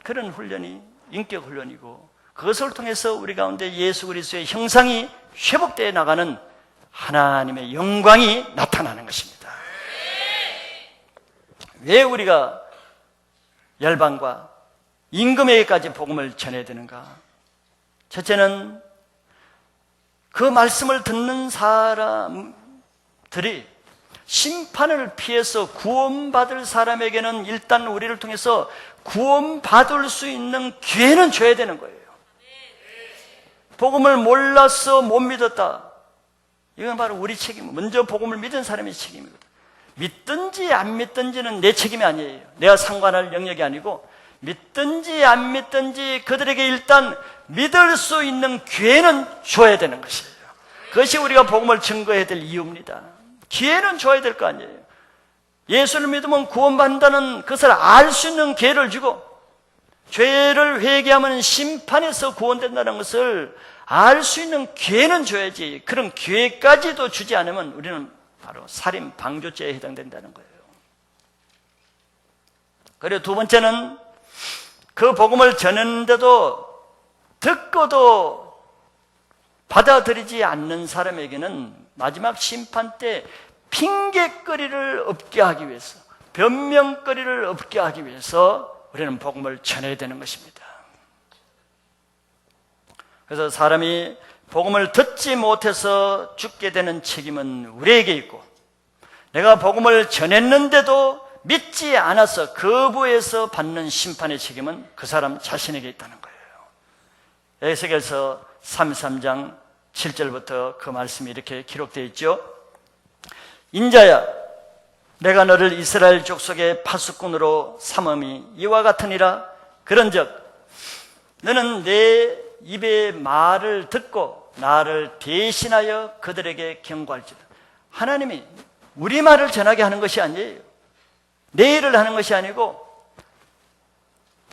그런 훈련이 인격 훈련이고, 그것을 통해서 우리 가운데 예수 그리스도의 형상이 회복되어 나가는 하나님의 영광이 나타나는 것입니다. 왜 우리가 열방과 임금에게까지 복음을 전해야 되는가? 첫째는 그 말씀을 듣는 사람들이 심판을 피해서 구원받을 사람에게는 일단 우리를 통해서 구원받을 수 있는 기회는 줘야 되는 거예요. 복음을 몰라서 못 믿었다, 이건 바로 우리 책임, 먼저 복음을 믿은 사람의 책임이거든. 믿든지 안 믿든지는 내 책임이 아니에요. 내가 상관할 영역이 아니고, 믿든지 안 믿든지 그들에게 일단 믿을 수 있는 기회는 줘야 되는 것이에요. 그것이 우리가 복음을 증거해야 될 이유입니다. 기회는 줘야 될 거 아니에요. 예수를 믿으면 구원받는다는 것을 알 수 있는 기회를 주고, 죄를 회개하면 심판에서 구원된다는 것을 알 수 있는 기회는 줘야지, 그런 기회까지도 주지 않으면 우리는 바로 살인, 방조죄에 해당된다는 거예요. 그리고 두 번째는 그 복음을 전했는데도 듣고도 받아들이지 않는 사람에게는 마지막 심판 때 핑계거리를 없게 하기 위해서, 변명거리를 없게 하기 위해서 우리는 복음을 전해야 되는 것입니다. 그래서 사람이 복음을 듣지 못해서 죽게 되는 책임은 우리에게 있고, 내가 복음을 전했는데도 믿지 않아서 거부해서 받는 심판의 책임은 그 사람 자신에게 있다는 거예요. 에스겔서 33장 7절부터 그 말씀이 이렇게 기록되어 있죠. 인자야, 내가 너를 이스라엘 족속의 파수꾼으로 삼음이 이와 같으니라. 그런즉 너는 내 입의 말을 듣고 나를 대신하여 그들에게 경고할지라. 하나님이 우리 말을 전하게 하는 것이 아니에요. 내 일을 하는 것이 아니고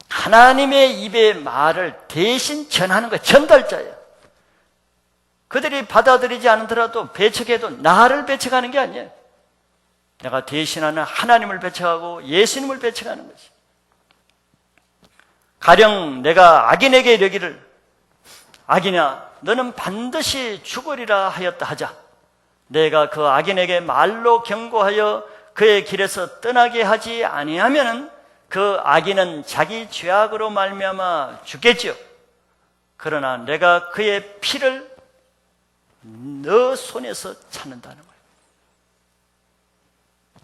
하나님의 입의 말을 대신 전하는 거예요. 전달자예요. 그들이 받아들이지 않더라도 배척해도 나를 배척하는 게 아니에요. 내가 대신하는 하나님을 배척하고 예수님을 배척하는 거지. 가령 내가 악인에게 이르기를 악인아 너는 반드시 죽으리라 하였다 하자. 내가 그 악인에게 말로 경고하여 그의 길에서 떠나게 하지 아니하면 그 악인은 자기 죄악으로 말미암아 죽겠지요. 그러나 내가 그의 피를 너 손에서 찾는다는 거예요.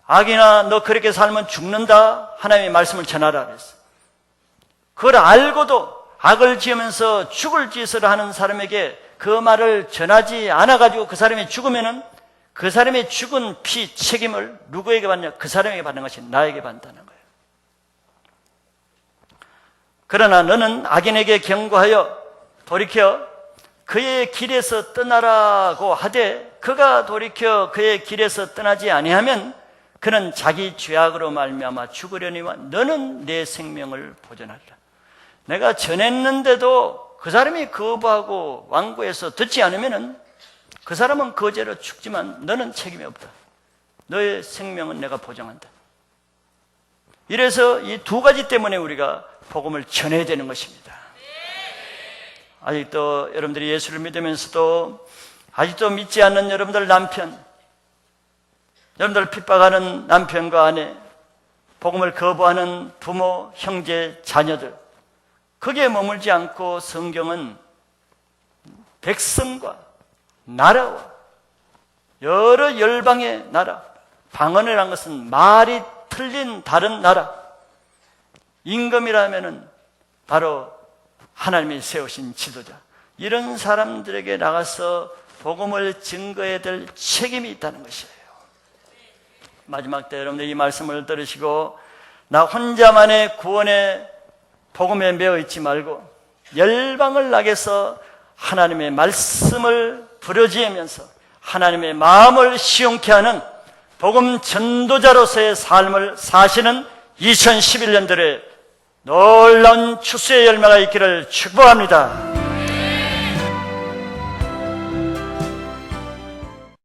악인아 너 그렇게 살면 죽는다. 하나님의 말씀을 전하라 그랬어요. 그걸 알고도 악을 지으면서 죽을 짓을 하는 사람에게 그 말을 전하지 않아가지고 그 사람이 죽으면은 그 사람의 죽은 피 책임을 누구에게 받냐? 그 사람에게 받는 것이 나에게 받는다는 거예요. 그러나 너는 악인에게 경고하여 돌이켜 그의 길에서 떠나라고 하되 그가 돌이켜 그의 길에서 떠나지 아니하면 그는 자기 죄악으로 말미암아 죽으려니와 너는 내 생명을 보존하리라. 내가 전했는데도 그 사람이 거부하고 완고해서 듣지 않으면은 그 사람은 그 죄로 죽지만 너는 책임이 없다. 너의 생명은 내가 보장한다. 이래서 이 두 가지 때문에 우리가 복음을 전해야 되는 것입니다. 아직도 여러분들이 예수를 믿으면서도 아직도 믿지 않는 여러분들 남편, 여러분들 핍박하는 남편과 아내, 복음을 거부하는 부모, 형제, 자녀들, 거기에 머물지 않고 성경은 백성과 나라와 여러 열방의 나라, 방언이라는 것은 말이 틀린 다른 나라, 임금이라면은 바로 하나님이 세우신 지도자, 이런 사람들에게 나가서 복음을 증거해야 될 책임이 있다는 것이에요. 마지막 때 여러분들 이 말씀을 들으시고 나 혼자만의 구원의 복음에 매어 있지 말고 열방을 나가서 하나님의 말씀을 부르짖으면서 하나님의 마음을 시원케 하는 복음 전도자로서의 삶을 사시는 2011년들의 놀라운 추수의 열매가 있기를 축복합니다.